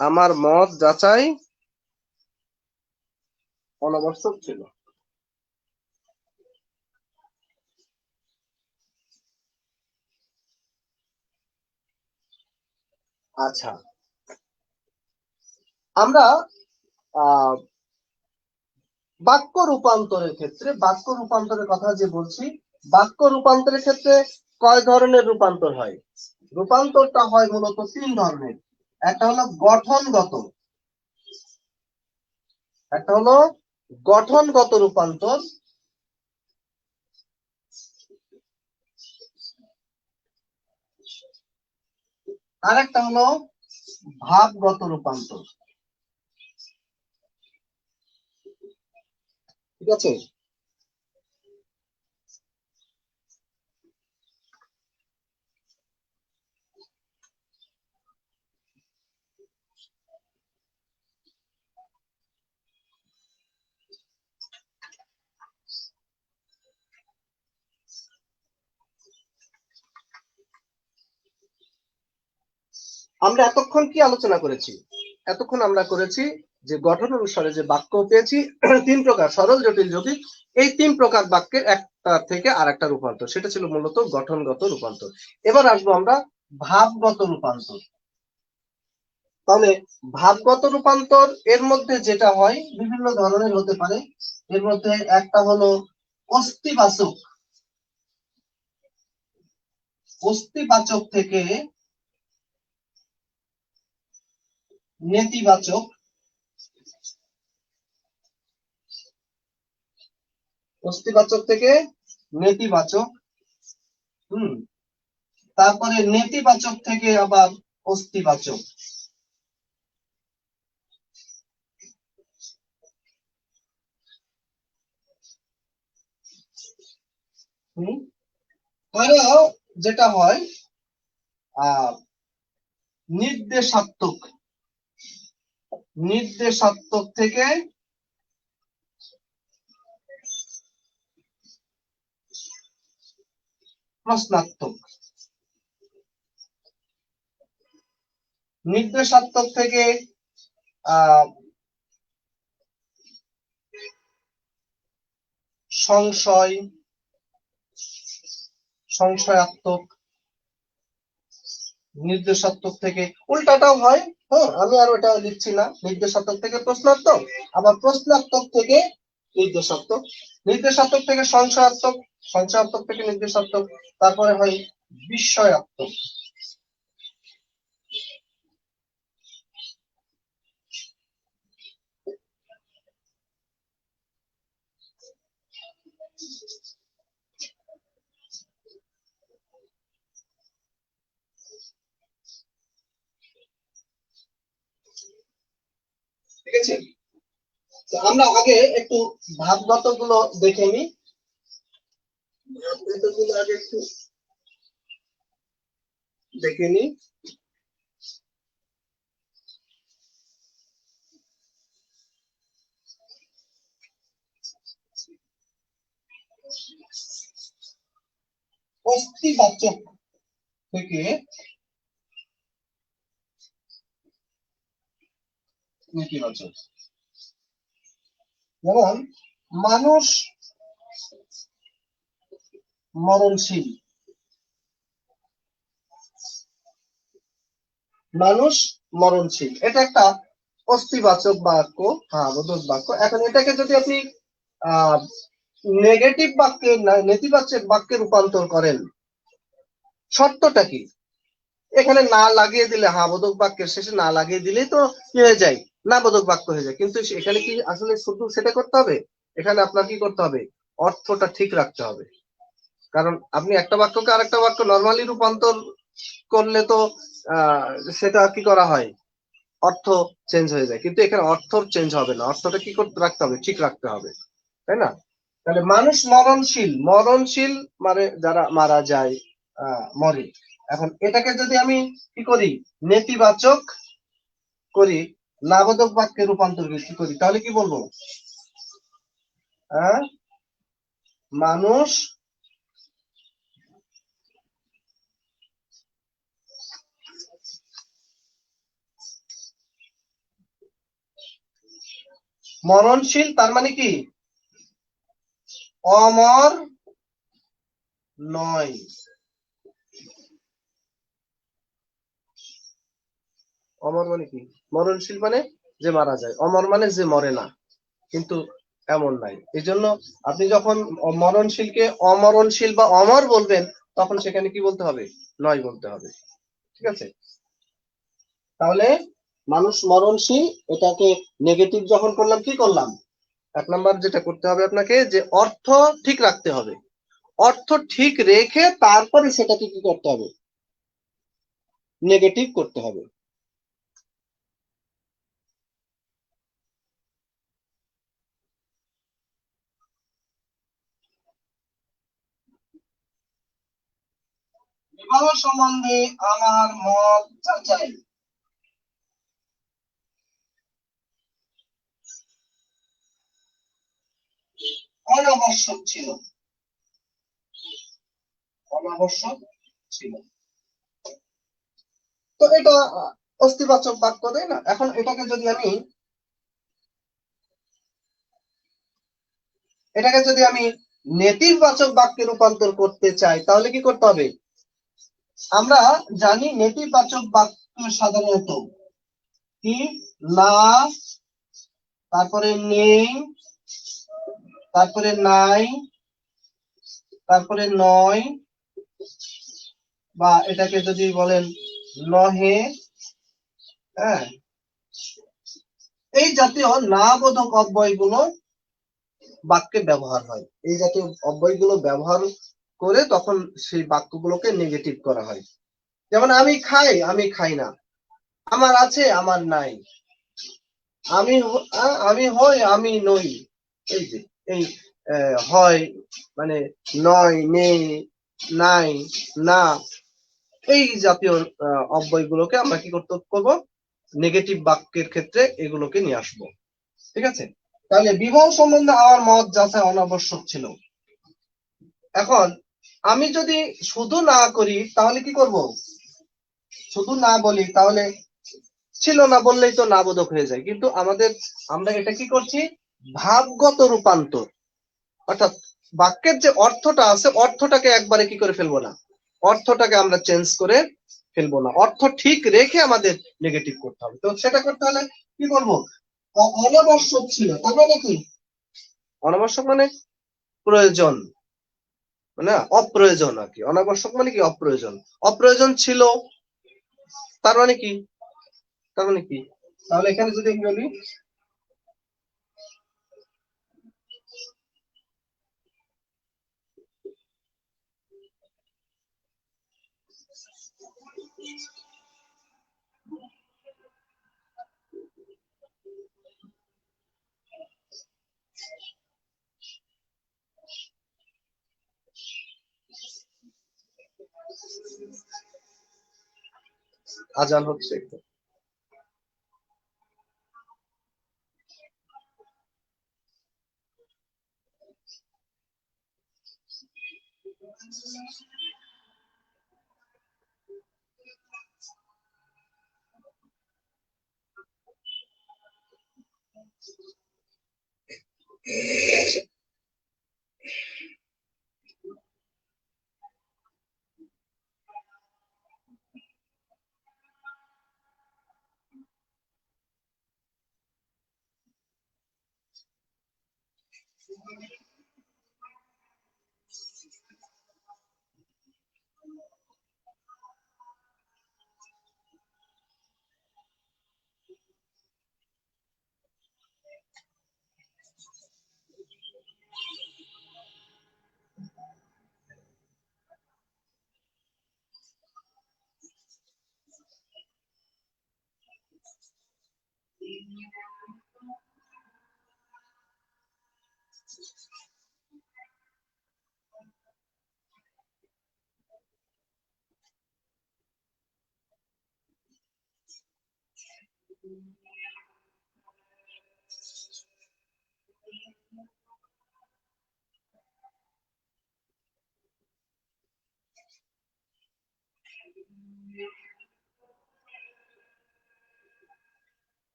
আমার মত যাচাই অনাবশ্যক ছিল। আচ্ছা, আমরা আহ বাক্য রূপান্তরের কথা যে বলছি, বাক্য রূপান্তরের ক্ষেত্রে কয় ধরনের রূপান্তর হয়? রূপান্তরটা হয় মূলত তিন ধরনের। একটা হলো গঠনগত রূপান্তর, আর একটা হলো ভাবগত রূপান্তর। ঠিক আছে? আমরা এতক্ষণ কি আলোচনা করেছি? এতক্ষণ আমরা করেছি যে গঠন অনুসারে যে বাক্য পেয়েছি তিন প্রকার, সরল, জটিল, যৌগিক। এই তিন প্রকার বাক্যের একটা থেকে আর একটা রূপান্তর, সেটা ছিল মূলত গঠনগত রূপান্তর। এবার আসবো আমরা ভাবগত রূপান্তর। তাহলে ভাবগত রূপান্তর এর মধ্যে যেটা হয় বিভিন্ন ধরনের হতে পারে। এর মধ্যে একটা হলো অস্তিবাচক, অস্তিবাচক থেকে নেতিবাচক, অস্তিবাচক থেকে নেতিবাচক, তারপরে নেতিবাচক থেকে আবার অস্তিবাচক। পরেও যেটা হয় নির্দেশাত্মক, নির্দেশাত্মক থেকে প্রশ্নাত্মক, নির্দেশাত্মক থেকে সংশয়, সংশয়াত্মক, নির্দেশাত্মক থেকে উল্টাটাও হয়। হ্যাঁ, আমি আর ওটা লিখছি না। নির্দেশাত্মক থেকে প্রশ্নাত্মক, আবার প্রশ্নাত্মক থেকে নির্দেশাত্মক, নির্দেশাত্মক থেকে সংশয়াত্মক, সংশয়াত্মক থেকে নির্দেশাত্মক, তারপরে হয় বিস্ময়াত্মক। ঠিক আছে? আমরা আগে একটু ভাবগত গুলো দেখে নিই। ভাবগত গুলো আগে একটু দেখে নিই। অস্তিবাচক থেকে নেতিবাচক। যেমন মানুষ মরণশীল, মানুষ মরণশীল, এটা একটা অস্তিবাচক বাক্য, হ্যাঁ বোধক বাক্য। এখন এটাকে যদি আপনি আহ নেগেটিভ বাক্যে, নেতিবাচক বাক্যে রূপান্তর করেন, শর্তটা কি? এখানে না লাগিয়ে দিলে, হ্যাঁ বোধক বাক্যের শেষে না লাগিয়ে দিলেই তো কি হয়ে যায়, না বোধক বাক্য হয়ে যায়। কিন্তু এখানে কি আসলে শুধু সেটা করতে হবে? এখানে আপনার কি করতে হবে? অর্থটা ঠিক রাখতে হবে। কারণ আপনি একটা বাক্যকে আরেকটা বাক্য নর্মালি রূপান্তর করলে তো সেটা কি করা হয়, অর্থ চেঞ্জ হয়ে যায়। কিন্তু এখানে অর্থ চেঞ্জ হবে না, অর্থটা কি করতে রাখতে হবে, ঠিক রাখতে হবে, তাই না? তাহলে মানুষ মরণশীল, মরণশীল মানে যারা মারা যায়, মরে। এখন এটাকে যদি আমি কি করি, নেতিবাচক করি, লাবোধক বাক্যে রূপান্তর কি করি, তাহলে কি বলবো? মানুষ মরণশীল, তার মানে কি অমর নয়। অমর মানে কি? মরণশীল মানে যে মারা যায়, অমর মানে যে মরে না, কিন্তু এমন নাই। এই জন্য আপনি যখন মরণশীলকে অমরণশীল বা অমর বলবেন, তখন সেখানে কি বলতে হবে? নয় বলতে হবে। ঠিক আছে? তাহলে মানুষ মরণশীল, এটাকে নেগেটিভ যখন করলাম, কি করলাম? এক নাম্বার যেটা করতে হবে আপনাকে, যে অর্থ ঠিক রাখতে হবে। অর্থ ঠিক রেখে তারপরে সেটাকে কি করতে হবে? নেগেটিভ করতে হবে। বিবাহ সম্বন্ধে আমার মত যাচাই অনাবশ্যক ছিল, অনাবশ্যক ছিল। তো এটা অস্তিবাচক বাক্য, তাই না? এখন এটাকে যদি আমি নেতিবাচক বাক্যে রূপান্তর করতে চাই, তাহলে কি করতে হবে? আমরা জানি নেতিবাচক বাক্য সাধারণত কি, না, তারপরে নেই, তারপরে নাই, তারপরে নয়, বা এটাকে যদি বলেন নহে, হ্যাঁ, এই জাতীয় না বোধক অব্যয়গুলো বাক্যে ব্যবহার হয়। এই জাতীয় অব্যয়গুলো ব্যবহার করে তখন সেই বাক্যগুলোকে নেগেটিভ করা হয়। যেমন আমি খাই, আমি খাই না, আমার আছে, আমার নাই, আমি হই, আমি নই। এই যে এই হয় মানে নয়, নেই, নাই, না, এই জাতীয় অব্যয়গুলোকে আমরা কি করব, নেগেটিভ বাক্যের ক্ষেত্রে এগুলোকে নিয়ে আসবো। ঠিক আছে? তাহলে বিবাহ সম্বন্ধে আমার মত যাচাই অনাবশ্যক ছিল। এখন আমি যদি শুধু না করি, তাহলে কি করব? শুধু না বলি, তাহলে ছিল না বললেই তো না বোধক হয়ে যায়। কিন্তু আমরা এটা কি করছি, ভাবগত রূপান্তর। অর্থাৎ বাক্যের যে অর্থটা আছে, অর্থটাকে একবারে কি করে ফেলবো না, অর্থটাকে আমরা চেঞ্জ করে ফেলবো না, অর্থ ঠিক রেখে আমাদের নেগেটিভ করতে হবে। তো সেটা করতে হলে কি করব? অনাবশ্যক ছিল, তার মানে কি? অনাবশ্যক মানে প্রয়োজন, মানে অপ্রয়োজন আর কি। অনাবশ্যক মানে কি? অপ্রয়োজন। অপ্রয়োজন ছিল, তার মানে কি? তার মানে কি? তাহলে এখানে যদি আমি বলি আজান হচ্ছে একটু।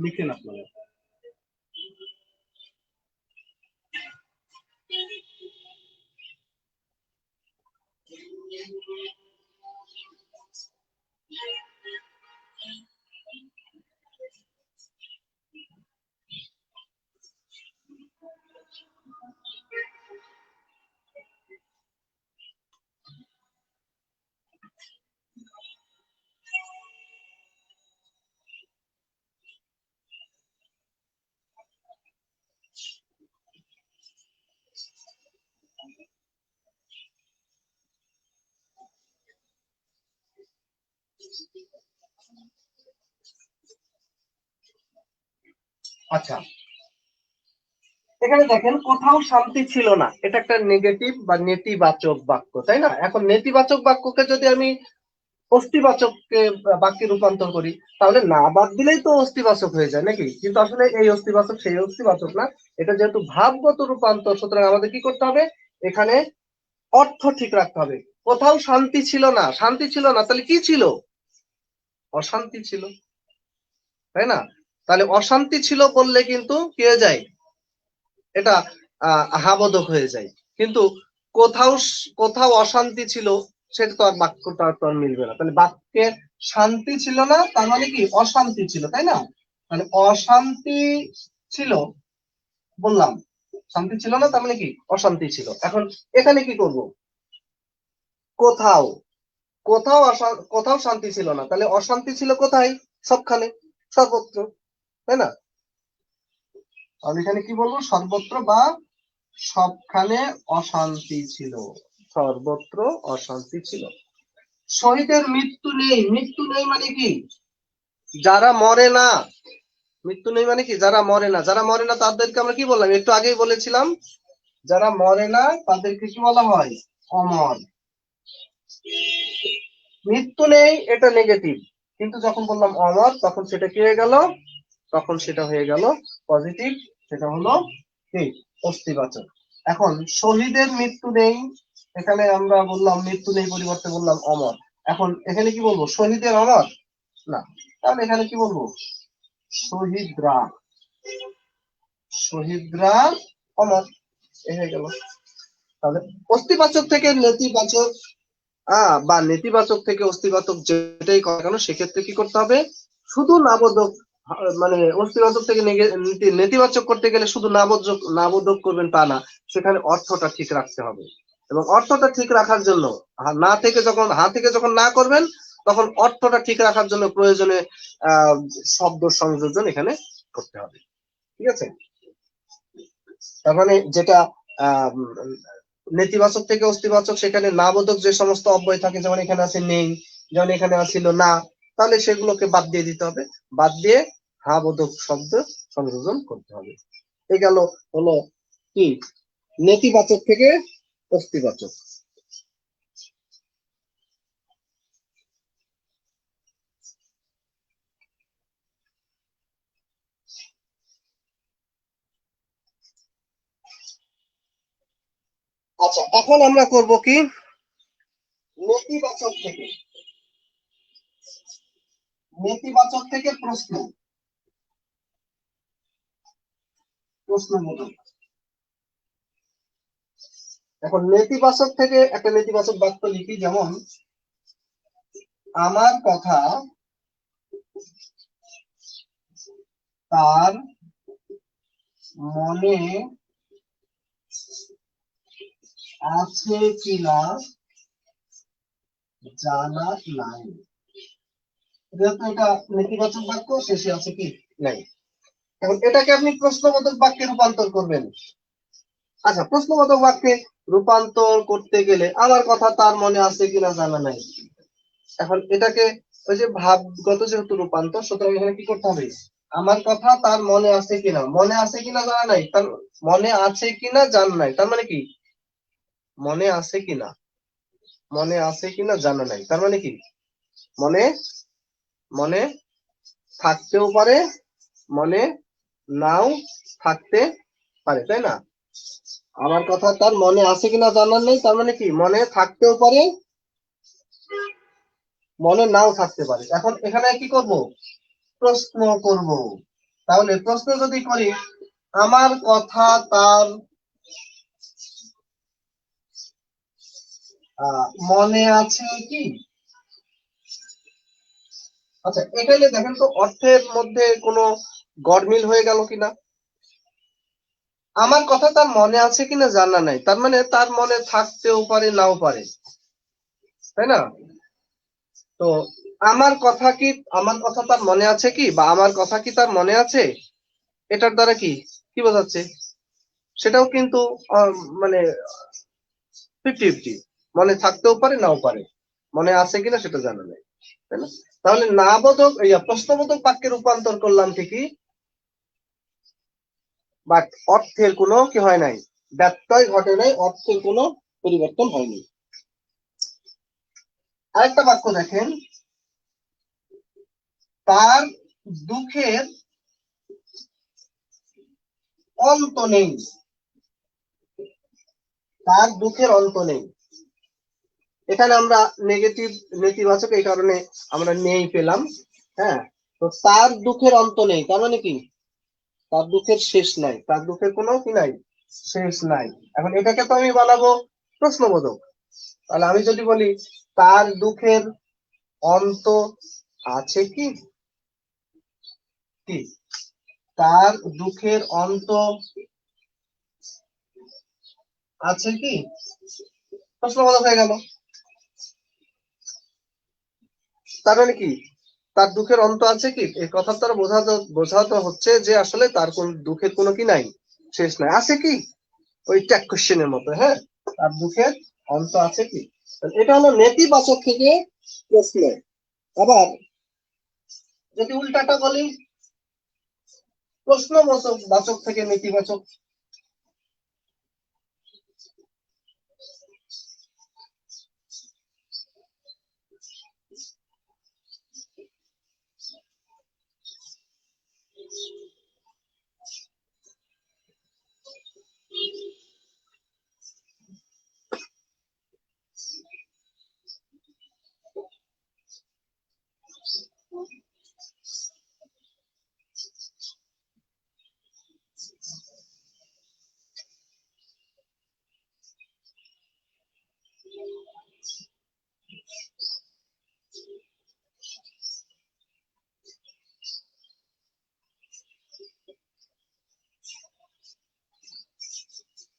লিখেন আপনারা। আচ্ছা, এখানে দেখেন কোথাও শান্তি ছিল না, এটা একটা নেগেটিভ বা নেতিবাচক বাক্য, তাই না? এখন নেতিবাচক বাক্যকে যদি আমি অস্তিবাচককে বাক্যে রূপান্তর করি, তাহলে না বাদ দিলেই তো অস্তিবাচক হয়ে যায় নাকি? কিন্তু আসলে এই অস্তিবাচক সেই অস্তিবাচক না, এটা যেহেতু ভাবগত রূপান্তর, সুতরাং আমাদের কি করতে হবে? এখানে অর্থ ঠিক রাখতে হবে। কোথাও শান্তি ছিল না, শান্তি ছিল না, তাহলে কি ছিল? অশান্তি ছিল, তাই না? তাহলে অশান্তি ছিল বললে কিন্তু কি হয়ে যায়? এটা আহাবোধক হয়ে যায়। কিন্তু কোথাও কোথাও অশান্তি ছিল, সেটা তো আর বাক্যটা তো আর মিলবে না। তাহলে বাক্যের শান্তি ছিল না, তার মানে কি? অশান্তি ছিল, তাই না? মানে অশান্তি ছিল বললাম, শান্তি ছিল না তার মানে কি? অশান্তি ছিল। এখন এখানে কি করব? কোথাও, কোথাও শান্তি ছিল না, তাহলে অশান্তি ছিল কোথায়? সবখানে, সর্বত্র, তাই না? আমি এখানে কি বলবো? সর্বত্র বা সবখানে অশান্তি ছিল, সর্বত্র অশান্তি ছিল। শহীদের মৃত্যু নেই, মৃত্যু নেই মানে কি? যারা মরে না। মৃত্যু নেই মানে কি? যারা মরে না। যারা মরে না তাদেরকে আমরা কি বললাম? একটু আগেই বলেছিলাম, যারা মরে না তাদেরকে কি বলা হয়? অমর। মৃত্যু নেই এটা নেগেটিভ, কিন্তু যখন বললাম অমর, তখন সেটা কি হয়ে গেল? তখন সেটা হয়ে গেল পজিটিভ, সেটা হলো কি? অস্তিবাচক। এখন শহীদের মৃত্যু নেই, এখানে আমরা বললাম মৃত্যু নেই পরিবর্তে বললাম অমর। এখন এখানে কি বলবো? শহীদের অমর না, তাহলে এখানে কি বলবো? শহীদরা, শহীদরা অমর, এ হয়ে গেল। তাহলে অস্তিবাচক থেকে নেতিবাচক বা নেতিবাচক থেকে অস্তিবাচক যেটাই করে কেন, সেক্ষেত্রে কি করতে হবে? শুধু নাবোধক, মানে অস্তিবাচক থেকে নেতিবাচক করতে গেলে শুধু নাবোধক করবেন তা না, সেখানে অর্থটা ঠিক রাখতে হবে। এবং অর্থটা ঠিক রাখার জন্য হা থেকে যখন না করবেন, তখন অর্থটা ঠিক রাখার জন্য প্রয়োজনে শব্দ সংযোজন এখানে করতে হবে। ঠিক আছে? তার মানে যেটা আহ নেতিবাচক থেকে অস্তিবাচক, সেখানে নাবোধক যে সমস্ত অব্যয় থাকে, যেমন এখানে আছে নেই, যেমন এখানে আছিল না, তাহলে সেগুলোকে বাদ দিয়ে দিতে হবে, বাদ দিয়ে হা বোধক শব্দ সংযোজন করতে হবে। এই গেল হলো কি? নেতিবাচক থেকে অস্তিবাচক। আচ্ছা, এখন আমরা করব কি? নেতিবাচক থেকে, নেতিবাচক থেকে প্রশ্ন। প্রশ্নবোধক। এখন নেতিবাচক থেকে একটা নেতিবাচক বাক্য লিখি, যেমন আমার কথা তার মনে আছে কিনা জানা নাই। যেহেতু এটা নেতিবাচক বাক্য, শেষে আছে কি নাই। এখন এটাকে আপনি প্রশ্নবোধক বাক্যে রূপান্তর করবেন। আচ্ছা, প্রশ্নবোধক বাক্যে রূপান্তর করতে গেলে আমার কথা তার মনে আছে কিনা জানা নাই। এখন এটাকে ওই যে ভাবগত যেহেতু রূপান্তর, সুতরাং এখানে কি করতে হবে, আমার কথা তার মনে আছে কিনা, মনে আছে কিনা জানা নাই, তার মনে আছে কিনা জানা নাই, তার মানে কি মনে আছে কিনা, মনে আছে কিনা জানা নাই, তার মানে কি মনে মনে থাকতেও পারে, মনে নাও থাকতে পারে, তাই না? আমার কথা তার মনে আছে কিনা জানার নেই, তার মানে কি মনে থাকতেও পারে, মনে নাও থাকতে পারে। এখন এখানে কি করব, প্রশ্ন করব। তাহলে প্রশ্ন যদি করি, আমার কথা তার মনে আছে কি? আচ্ছা, এখানে দেখেন তো অর্থের মধ্যে কোনো গরমিল হয়ে গেল কিনা। আমার কথা তার মনে আছে কিনা জানা নাই, তার মানে তার মনে থাকতেও পারে নাও পারে, তাই না? তো আমার কথা কি, আমার কথা তার মনে আছে কি, বা আমার কথা কি তার মনে আছে, এটার দ্বারা কি কি বোঝাচ্ছে, সেটাও কিন্তু মানে 50-50, মনে থাকতেও পারে নাও পারে, মনে আছে কিনা সেটা জানা নাই, তাই না? তাহলে না বোধক প্রশ্নবোধক বাক্যে রূপান্তর করলাম ঠিকই, বাট অর্থের কোনো কি হয় নাই, ব্যত্যয় ঘটে নাই, অর্থের কোনো পরিবর্তন হয়নি। আরেকটা বাক্য দেখেন, তার দুঃখের অন্ত নেই, তার দুঃখের অন্ত নেই। এখানে আমরা নেগেটিভ, নেতিবাচক, এই কারণে আমরা নেই পেলাম। হ্যাঁ, তো তার দুঃখের অন্ত নেই, তার মানে কি তার দুঃখের শেষ নাই, তার দুঃখের কোনো কি নাই, শেষ নাই। এখন এটাকে তো আমি বানাবো প্রশ্নবোধক। তাহলে আমি যদি বলি তার দুঃখের অন্ত আছে কি, কি তার দুঃখের অন্ত আছে কি, প্রশ্নবোধক হয়ে গেল। তার মানে কি তার দুঃখের অন্ত আছে কি, এই কথার দ্বারা বোঝাতে হচ্ছে যে আসলে তার কোন দুঃখের কোনো কি নাই, শেষ নাই। আছে কি, ওই ট্যাগ কোশ্চেনের মতো। হ্যাঁ, তার দুঃখের অন্ত আছে কি, এটা হলো নেতিবাচক থেকে প্রশ্ন। আবার যদি উল্টাটা বলি, প্রশ্নবাচক থেকে নেতিবাচক।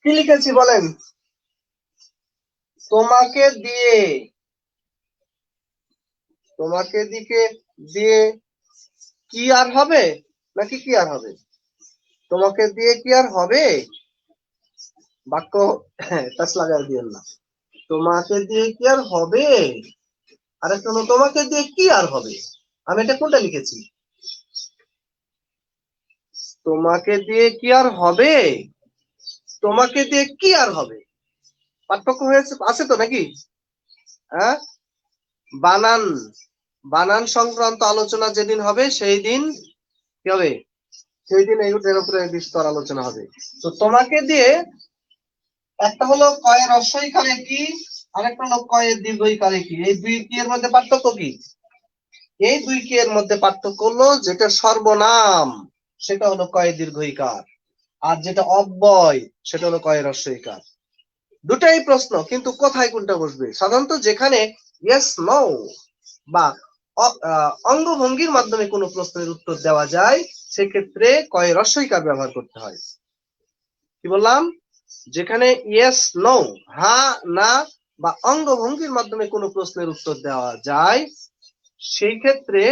কি লিখেছি বলেন, তোমাকে দিয়ে, তোমাকে দিয়ে কি আর হবে, নাকি কি আর হবে, তোমাকে দিয়ে কি আর হবে, বাক্য টাচ লাগাই দিয়েন না। তোমাকে দিয়ে কি আর হবে, আর একটা হলো তোমাকে দিয়ে কি আর হবে। আমি এটা কোনটা লিখেছি, তোমাকে দিয়ে কি আর হবে, তোমাকে দিয়ে কি আর হবে, পার্থক্য হয়েছে আছে তো নাকি? হ্যাঁ, বানান, বানান সংক্রান্ত আলোচনা যেদিন হবে সেই দিন কি হবে, সেই দিন এর উপরে বিস্তর আলোচনা হবে। তো তোমাকে দিয়ে, একটা হলো কয়ের হ্রস্বই কারে কি, আরেকটা হলো কয়ের দীর্ঘই কারে কি, এই দুই কি এর মধ্যে পার্থক্য কি? এই দুই কি এর মধ্যে পার্থক্য হলো যেটা সর্বনাম সেটা হলো কয়ের দীর্ঘইকার, আর যেটা অব্যয় সেটা হলো কয় রস্বইকার। দুটাই প্রশ্ন, কিন্তু কোথায় কোনটা বসবে? সাধারণত যেখানে ইয়েস নো বা অঙ্গভঙ্গির মাধ্যমে কোনো প্রশ্নের উত্তর দেওয়া যায় সেক্ষেত্রে কয় রস্বইকার ব্যবহার করতে হয়। কি বললাম? যেখানে ইয়েস নো, হ্যাঁ না বা অঙ্গভঙ্গির মাধ্যমে কোনো প্রশ্নের উত্তর দেওয়া যায় সেই ক্ষেত্রে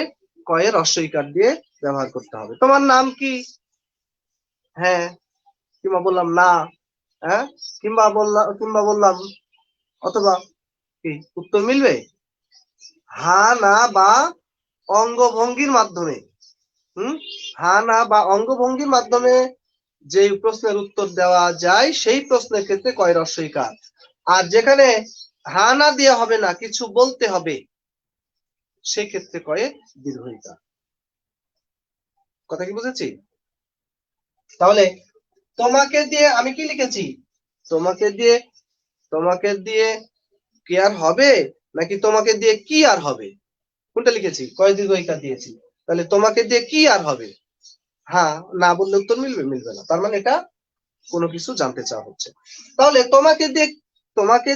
কয়ে রস্বইকার দিয়ে ব্যবহার করতে হবে। তোমার নাম কি? হ্যাঁ, কিংবা বললাম না, হ্যাঁ, কিংবা বললাম অথবা, কি উত্তর মিলবে? হ্যাঁ না বা অঙ্গভঙ্গির মাধ্যমে, হ্যাঁ না বা অঙ্গভঙ্গির মাধ্যমে যে প্রশ্নের উত্তর দেওয়া যায় সেই প্রশ্নের ক্ষেত্রে কয় রস্বইকার। আর যেখানে হ্যাঁ না দিয়ে হবে না, কিছু বলতে হবে, সেই ক্ষেত্রে কয়ে দীর্ঘইকার। কথা কি বুঝেছি? তাহলে তোমাকে দিয়ে আমি কি লিখেছি? তোমাকে দিয়ে, তোমাকে দিয়ে কি আর হবে নাকি তোমাকে দিয়ে কি আর হবে, কোনটা লিখেছি? কয় দীর্ঘইকার দিয়েছি। তাহলে তোমাকে দিয়ে কি আর হবে, হ্যাঁ না বললে উত্তর মিলবে? মিলবে না। তার মানে এটা কোনো কিছু জানতে চাওয়া হচ্ছে। তাহলে তোমাকে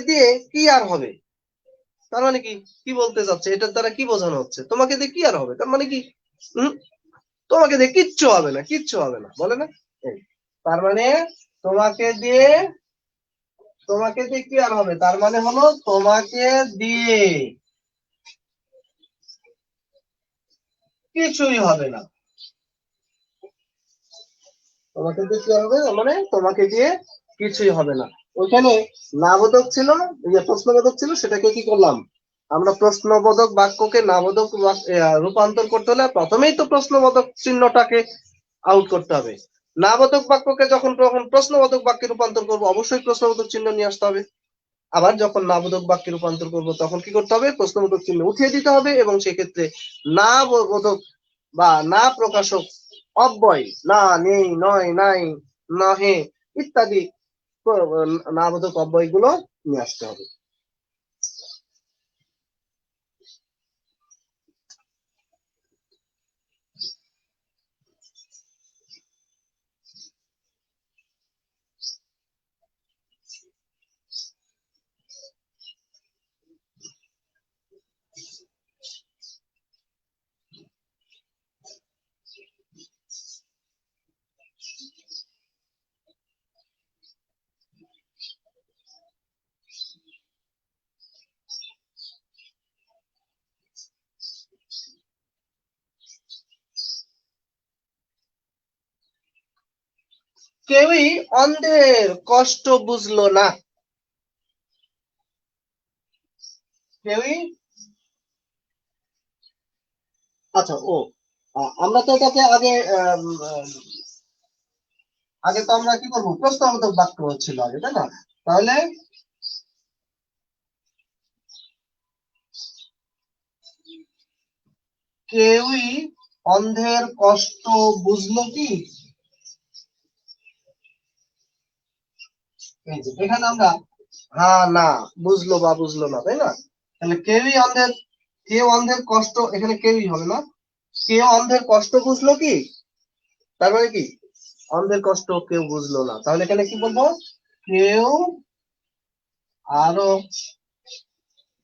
দিয়ে কি আর হবে, তার মানে কি? কি বলতে চাচ্ছে? এটার দ্বারা কি বোঝানো হচ্ছে? তোমাকে দিয়ে কি আর হবে তার মানে কি? হম তোমাকে দিয়ে কিচ্ছু হবে না, কিচ্ছু হবে না, বলে না? এই, তার মানে তোমাকে দিয়ে, তোমাকে দিয়ে কি আর হবে তার মানে হলো তোমাকে দিয়ে কিছুই হবে না। তোমাকে দিয়ে কি হবে মানে তোমাকে দিয়ে কিছুই হবে না। ওইখানে নাবোধক ছিল, যে প্রশ্নবোধক ছিল, সেটাকে কি করলাম আমরা? প্রশ্নবোধক বাক্যকে নাবোধক রূপান্তর করতে হলে প্রথমেই তো প্রশ্নবোধক চিহ্নটাকে আউট করতে হবে। নাবোধক বাক্যকে যখন প্রশ্নবোধক বাক্যে রূপান্তর করবো অবশ্যই প্রশ্নবোধক চিহ্ন নিয়ে আসতে হবে। আবার যখন নাবোধক বাক্যে রূপান্তর করব তখন কি করতে হবে? প্রশ্নবোধক চিহ্ন উঠিয়ে দিতে হবে এবং সেক্ষেত্রে না বোধক বা না প্রকাশক অব্যয়, না, নেই, নয়, নাই, নহে ইত্যাদি না বোধক অব্যয়গুলো নিয়ে আসতে হবে। কেউই অন্ধের কষ্ট বুঝলো না। কেউই, আচ্ছা, আমরা তো এটাকে আগে আগে তো আমরা কি করবো? প্রশ্নবোধক বাক্য হচ্ছিল আগে, তাই না? তাহলে কেউই অন্ধের কষ্ট বুঝলো কি? এই যে এখানে আমরা হ্যাঁ না, বুঝলো বা বুঝলো না, তাই না? তাহলে কেউই অন্ধের, কেউ অন্ধের কষ্ট, এখানে কেউই হবে না, কেউ অন্ধের কষ্ট বুঝলো কি? তার মানে কি অন্ধের কষ্ট কেউ বুঝলো না। তাহলে এখানে কি বলবো? কেউ, আরো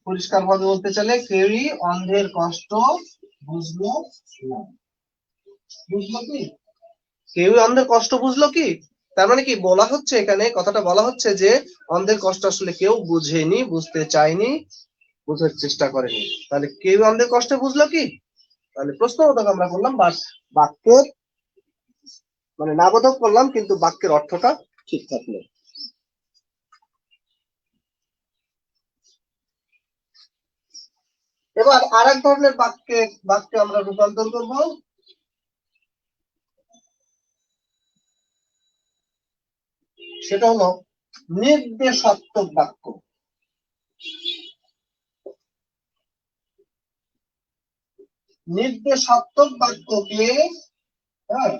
পরিষ্কার ভাবে বলতে চাইলে কেউই অন্ধের কষ্ট বুঝলো না। বুঝলো কি? কেউই অন্ধের কষ্ট বুঝলো কি? তার মানে কি বলা হচ্ছে? এখানে কথাটা বলা হচ্ছে যে অন্ধের কষ্ট আসলে কেউ বুঝেনি, বুঝতে চায়নি, বোঝার চেষ্টা করেনি। তাহলে কেউ অন্ধের কষ্ট বুঝলো কি? তাহলে প্রশ্নবোধক আমরা করলাম, বাক্যের মানে নাবোধক করলাম কিন্তু বাক্যের অর্থটা ঠিক থাকলো। এবার আর এক ধরনের বাক্যে আমরা রূপান্তর করব, সেটা হলো নির্দেশাত্মক বাক্য। নির্দেশাত্মক বাক্যকে, হ্যাঁ,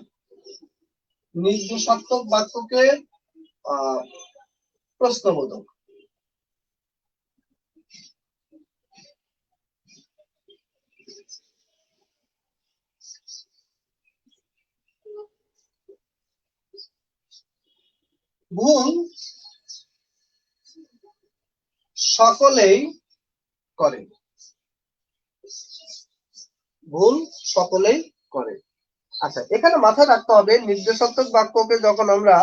নির্দেশাত্মক বাক্যকে আহ প্রশ্নবোধক। ভুল সকলেই করে, ভুল সকলেই করে। আচ্ছা, এখানে মাথায় রাখতে হবে নির্দেশাত্মক বাক্যকে যখন আমরা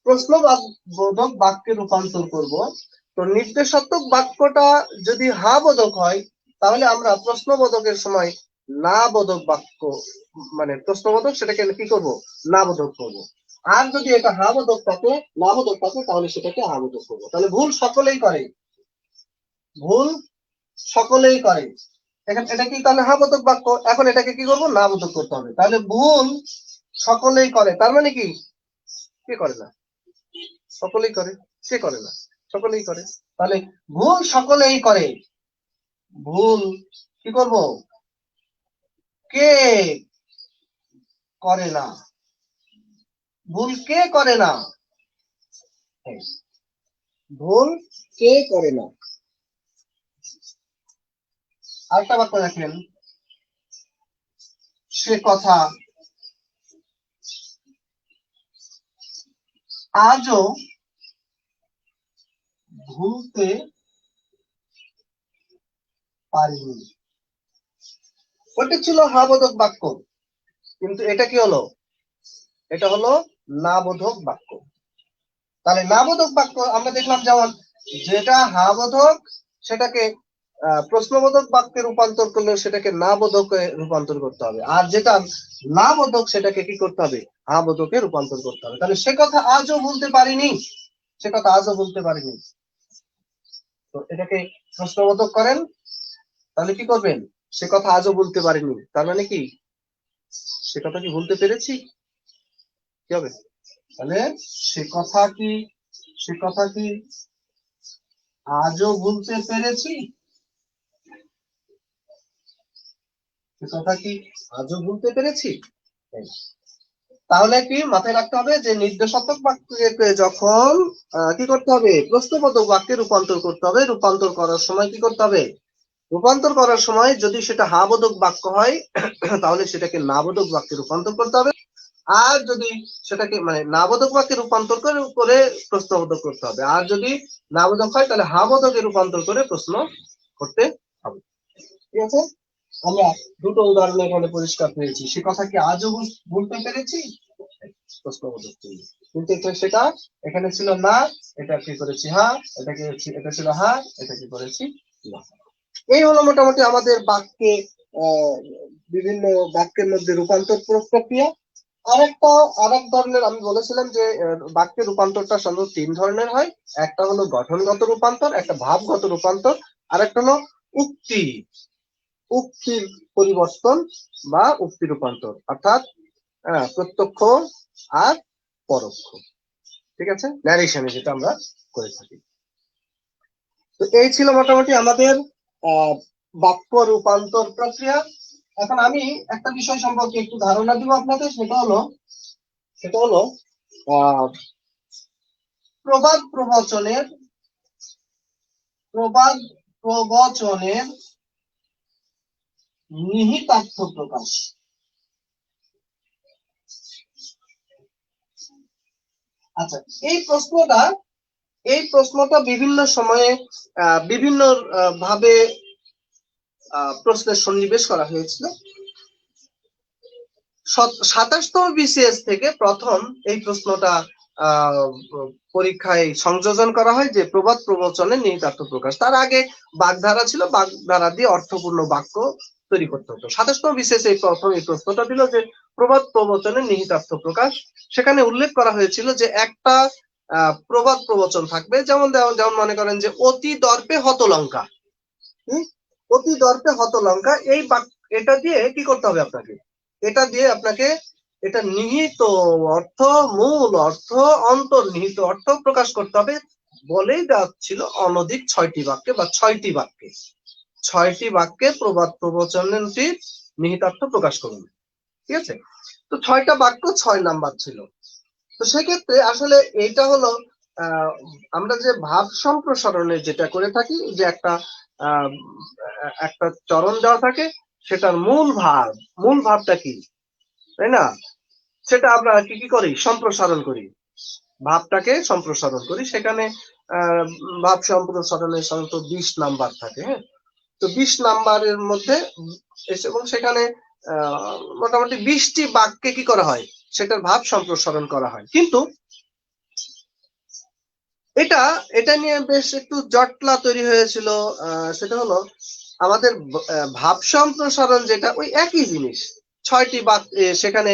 প্রশ্নবোধক বাক্যে রূপান্তর করব, তো নির্দেশাত্মক বাক্যটা যদি হা বোধক হয় তাহলে আমরা প্রশ্নবোধকের সময় না বোধক বাক্য, মানে প্রশ্নবোধক, সেটাকে কি করব, না বোধক করব। আর যদি এটা হা বোধক থাকে, না বোধক থাকে, তাহলে সেটাকে হা বোধক করবো। তাহলে ভুল সকলেই করে, ভুল সকলেই করে। এখন এটা কি তাহলে হা বোধক বাক্য, এখন এটাকে কি করব, না বোধক করতে হবে। তাহলে ভুল সকলেই করে, তার মানে কি, কে করে না, সকলেই করে, কে করে না, সকলেই করে। তাহলে ভুল সকলেই করে, ভুল কি করব, কে করে না, ভুল কে করে না, ভুল কে করে না। আরেকটা বাক্য দেখেন, সে কথা আজও ভুলতে পারিনি। ওটা ছিল হা বোধক বাক্য, কিন্তু এটা কি হলো, এটা হলো না বোধক বাক্য। তাহলে না বোধক বাক্য আমরা দেখলাম, যেমন যেটা হা বোধক সেটাকে প্রশ্নবোধক বাক্যে রূপান্তর করলে সেটাকে না বোধকে রূপান্তর করতে হবে, আর যেটা না বোধক সেটাকে কি করতে হবে, হা বোধকে রূপান্তর করতে হবে। তাহলে সে কথা আজও বলতে পারিনি, সে কথা আজও বলতে পারিনি, তো এটাকে প্রশ্নবোধক করেন, তাহলে কি করবেন, সে কথা আজও বলতে পারিনি, তার মানে কি, সে কথা কি বলতে পেরেছি, কি হবে, তাহলে সে কথা কি, সে কথা কি আজও বলতে পেরেছি, সে কথা কি আজও বলতে পেরেছি। তাহলে কি মাথায় রাখতে হবে যে নির্দেশাত্মক বাক্যকে যখন কি করতে হবে, প্রশ্নবোধক বাক্যে রূপান্তর করতে হবে, রূপান্তর করার সময় কি করতে হবে, রূপান্তর করার সময় যদি সেটা হা বোধক বাক্য হয় তাহলে সেটাকে না বোধক বাক্যে রূপান্তর করতে হবে, আর যদি সেটাকে মানে না বোধক বাক্যে রূপান্তর করে প্রশ্নবোধক করতে হবে, আর যদি না বোধক হয় তাহলে হা বোধকে রূপান্তর করে প্রশ্ন করতে হবে। ঠিক আছে, আমরা দুটো উদাহরণ এখানে পরিষ্কার পেয়েছি, সে কথা কি আজও বলতে পেরেছি, প্রশ্নবোধক ছিল, কিন্তু সেটা এখানে ছিল না, এটা কি করেছি হা, এটাকে এটা ছিল হা, এটা কি করেছি না। এই হলো মোটামুটি আমাদের বাক্যে বিভিন্ন বাক্যের মধ্যে রূপান্তর প্রক্রিয়া। আরেক ধরনের আমি বলেছিলাম যে বাক্যের রূপান্তরটা সাধারণত তিন ধরনের হয়, একটা হলো গঠনগত রূপান্তর, একটা ভাবগত রূপান্তর, আর একটা হলো উক্তি, উক্তির পরিবর্তন বা উক্তি রূপান্তর, অর্থাৎ প্রত্যক্ষ আর পরোক্ষ। ঠিক আছে, ন্যারেশনে যেটা আমরা করে থাকি। তো এই ছিল মোটামুটি আমাদের বাক্য রূপান্তর প্রক্রিয়া। এখন আমি একটা বিষয় সম্পর্কে একটু ধারণা দিব আপনাদের, সেটা হলো প্রবাদ প্রবচনের নিহিতার্থ প্রকাশ। আচ্ছা, এই প্রশ্নটা বিভিন্ন সময়ে বিভিন্ন ভাবে প্রশ্নের সন্নিবেশ করা হয়েছিল। 27তম বিসিএস থেকে প্রথম এই প্রশ্নটা পরীক্ষায় সংযোজন করা হয় যে প্রবাদ প্রবচনের নিহিতার্থ প্রকাশ। তার আগে বাগধারা ছিল, বাগধারা দিয়ে অর্থপূর্ণ বাক্য তৈরি করতে হতো। 27তম বিসিএস এই প্রথম এই প্রশ্নটা দিল যে প্রবাদ প্রবচনের নিহিতার্থ প্রকাশ। সেখানে উল্লেখ করা হয়েছিল যে একটা প্রবাদ প্রবচন থাকবে, যেমন মনে করেন যে অতি দর্পে হত লঙ্কা, অতি দর্পে হত লঙ্কা, এই এটা দিয়ে কি করতে হবে আপনাকে, এটা দিয়ে আপনাকে এটা নিহিত অর্থ, মূল অর্থ, অন্তর্নিহিত অর্থ প্রকাশ করতে হবে, বলেই দেওয়া ছিল অনধিক 6টি বাক্যে বা 6টি বাক্যে প্রবাদ প্রবচনটির নিহিতার্থ প্রকাশ করুন। ঠিক আছে, তো 6টা বাক্য 6 নাম্বার ছিল। তো সেক্ষেত্রে আসলে এইটা হলো আমরা যে ভাব সম্প্রসারণে যেটা করে থাকি, যে একটা চরণ দেওয়া থাকে, সেটার মূল ভাবটা কি, তাই না, সেটা আমরা কি করি, সম্প্রসারণ করি। ভাবটাকে সম্প্রসারণ করি, সেখানে ভাব সম্প্রসারণের সাধারণত 20 নাম্বার থাকে। হ্যাঁ, তো 20 নাম্বারের মধ্যে এবং সেখানে মোটামুটি 20টি বাক্যে কি করা হয়, সেটার ভাব সম্প্রসারণ করা হয়। কিন্তু এটা নিয়ে বেশ একটু জটলা তৈরি হয়েছিল। সেটা হলো আমাদের ভাব সম্প্রসারণ যেটা ওই একই জিনিস, 6টি বাক্য, সেখানে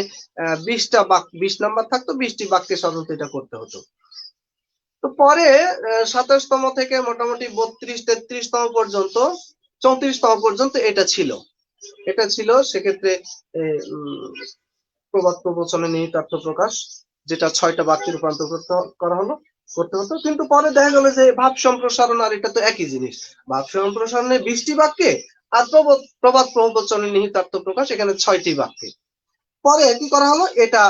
20টা বাক্য, 20 নাম্বার থাকতো, 20টি বাক্যে সাধারণত এটা করতে হতো। তো পরে 27তম থেকে মোটামুটি 32, 33তম পর্যন্ত, 34তম পর্যন্ত এটা ছিল। সেক্ষেত্রে প্রবাদ প্রবচনে নিহিতার্থ প্রকাশ, যেটা 6টা বাক্যে রূপান্তর করতে হতো। কিন্তু পরে দেখা গেল যে ভাব সম্প্রসারণ আর এটা তো একই জিনিস। ভাব সম্প্রসারণে 20টি বাক্যে, আর প্রবাদ প্রবচনে নিহিতার্থ প্রকাশ এখানে 6টি বাক্যে। পরে কি করা হলো, এটা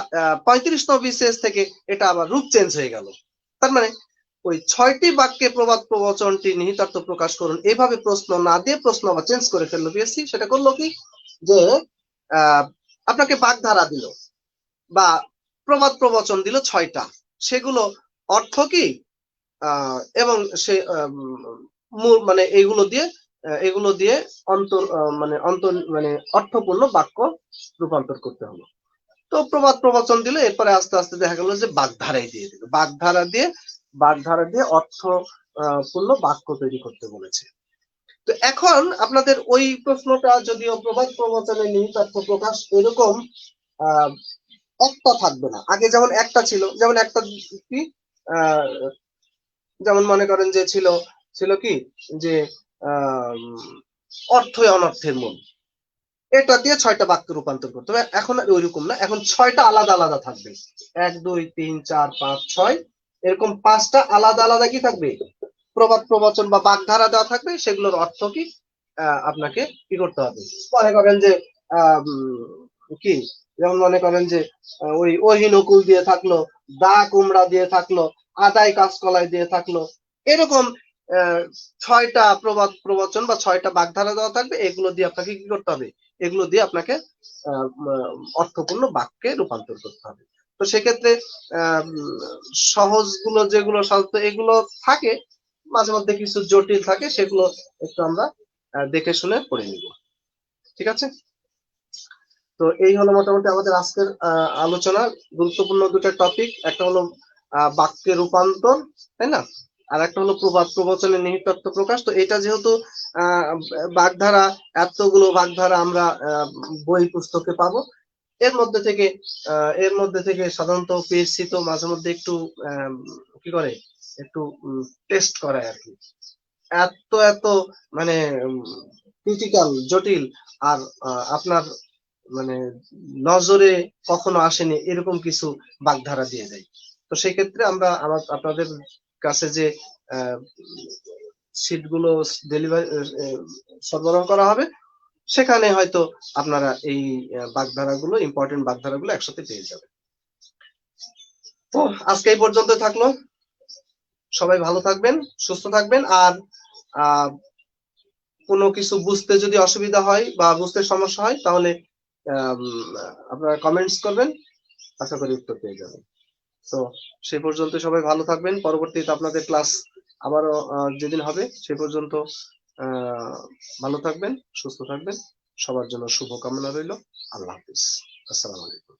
35তম বিসিএস থেকে এটা আবার রূপ চেঞ্জ হয়ে গেল। তার মানে ওই 6টি বাক্যে প্রবাদ প্রবচনটি নিহিতার্থ প্রকাশ করুন, এভাবে প্রশ্ন না দিয়ে প্রশ্ন আবার চেঞ্জ করে ফেললো বিএসসি। সেটা করলো কি, যে আপনাকে বাগধারা দিল বা প্রবাদ প্রবচন দিল 6টা, সেগুলো অর্থ কি এবং সে মানে এগুলো দিয়ে অর্থপূর্ণ বাক্য রূপান্তর করতে হলো। তো প্রবাদ প্রবচন দিলে, এরপরে আস্তে আস্তে দেখা গেল যে বাগধারাই দিয়ে দিল, বাগধারা দিয়ে অর্থ পূর্ণ বাক্য তৈরি করতে বলেছে। তো এখন আপনাদের ওই প্রশ্নটা যদিও প্রবাদ প্রবচনের নিহিতার্থ প্রকাশ এরকম একটা থাকবে না। আগে যেমন একটা ছিল, যেমন একটা কি যেমন মনে করেন যে ছিল কি, যে অর্থই অনর্থের মূল, এটা দিয়ে 6টা বাক্য রূপান্তর করতে হবে। এখন আর ওইরকম না, এখন 6টা আলাদা আলাদা থাকবে। 1 2 3 4 5 6 এরকম 5টা আলাদা আলাদা কি থাকবে, প্রবাদ প্রবচন বা বাগধারা দেওয়া থাকবে। সেগুলোর অর্থ কি আপনাকে কি করতে হবে, মনে করেন যে কি, যেমন মনে করেন যে ওই অহিনকুল দিয়ে থাকলো, দা কুমড়া দিয়ে থাকলো, আদায় কাঁচকলাই দিয়ে থাকলো, এরকম 6টা প্রবাদ প্রবচন বা 6টা বাগধারা দেওয়া থাকবে। এগুলো দিয়ে আপনাকে কি করতে হবে, এগুলো দিয়ে আপনাকে অর্থপূর্ণ বাক্যে রূপান্তর করতে হবে। তো সেক্ষেত্রে সহজ গুলো যেগুলো সাধারণত এগুলো থাকে, মাঝে মধ্যে কিছু জটিল থাকে, সেগুলো একটু আমরা দেখে শুনে পড়ে নিব। ঠিক আছে? তো এই হলো মোটামুটি আমাদের আজকের আলোচনা। গুরুত্বপূর্ণ দুটো টপিক, একটা হলো বাক্যে রূপান্তর, তাই না, আর একটা হলো প্রবাদ প্রবচনের নিহিতার্থ প্রকাশ। তো এটা যেহেতু বাগধারা, এতগুলো বাগধারা আমরা বই পুস্তকে পাবো, এর মধ্যে থেকে সাধারণত পিএসসি তো মাঝে মধ্যে একটু কি করে, একটু টেস্ট করায় আর কি। এত মানে ক্রিটিক্যাল, জটিল, আর আপনার মানে নজরে কখনো আসেনি এরকম কিছু বাগধারা দিয়ে দেয়। তো সেই ক্ষেত্রে আমরা আপনাদের কাছে যে সিটগুলো ডেলিভারি সরবরাহ করা হবে, সেখানে হয়তো আপনারা এই বাগধারাগুলো, ইম্পর্টেন্ট বাগধারাগুলো একসাথে পেয়ে যাবেন। তো আজকে এই পর্যন্ত থাকলো। সবাই ভালো থাকবেন, সুস্থ থাকবেন। আর কোনো কিছু বুঝতে যদি অসুবিধা হয় বা বুঝতে সমস্যা হয়, তাহলে আপনারা কমেন্টস করবেন, আশা করি উত্তর পেয়ে যাবেন। তো সেই পর্যন্ত সবাই ভালো থাকবেন। পরবর্তীতে আপনাদের ক্লাস আবারও যেদিন হবে, সে পর্যন্ত ভালো থাকবেন, সুস্থ থাকবেন। সবার জন্য শুভকামনা রইল। আল্লাহ হাফিজ। আসসালামু আলাইকুম।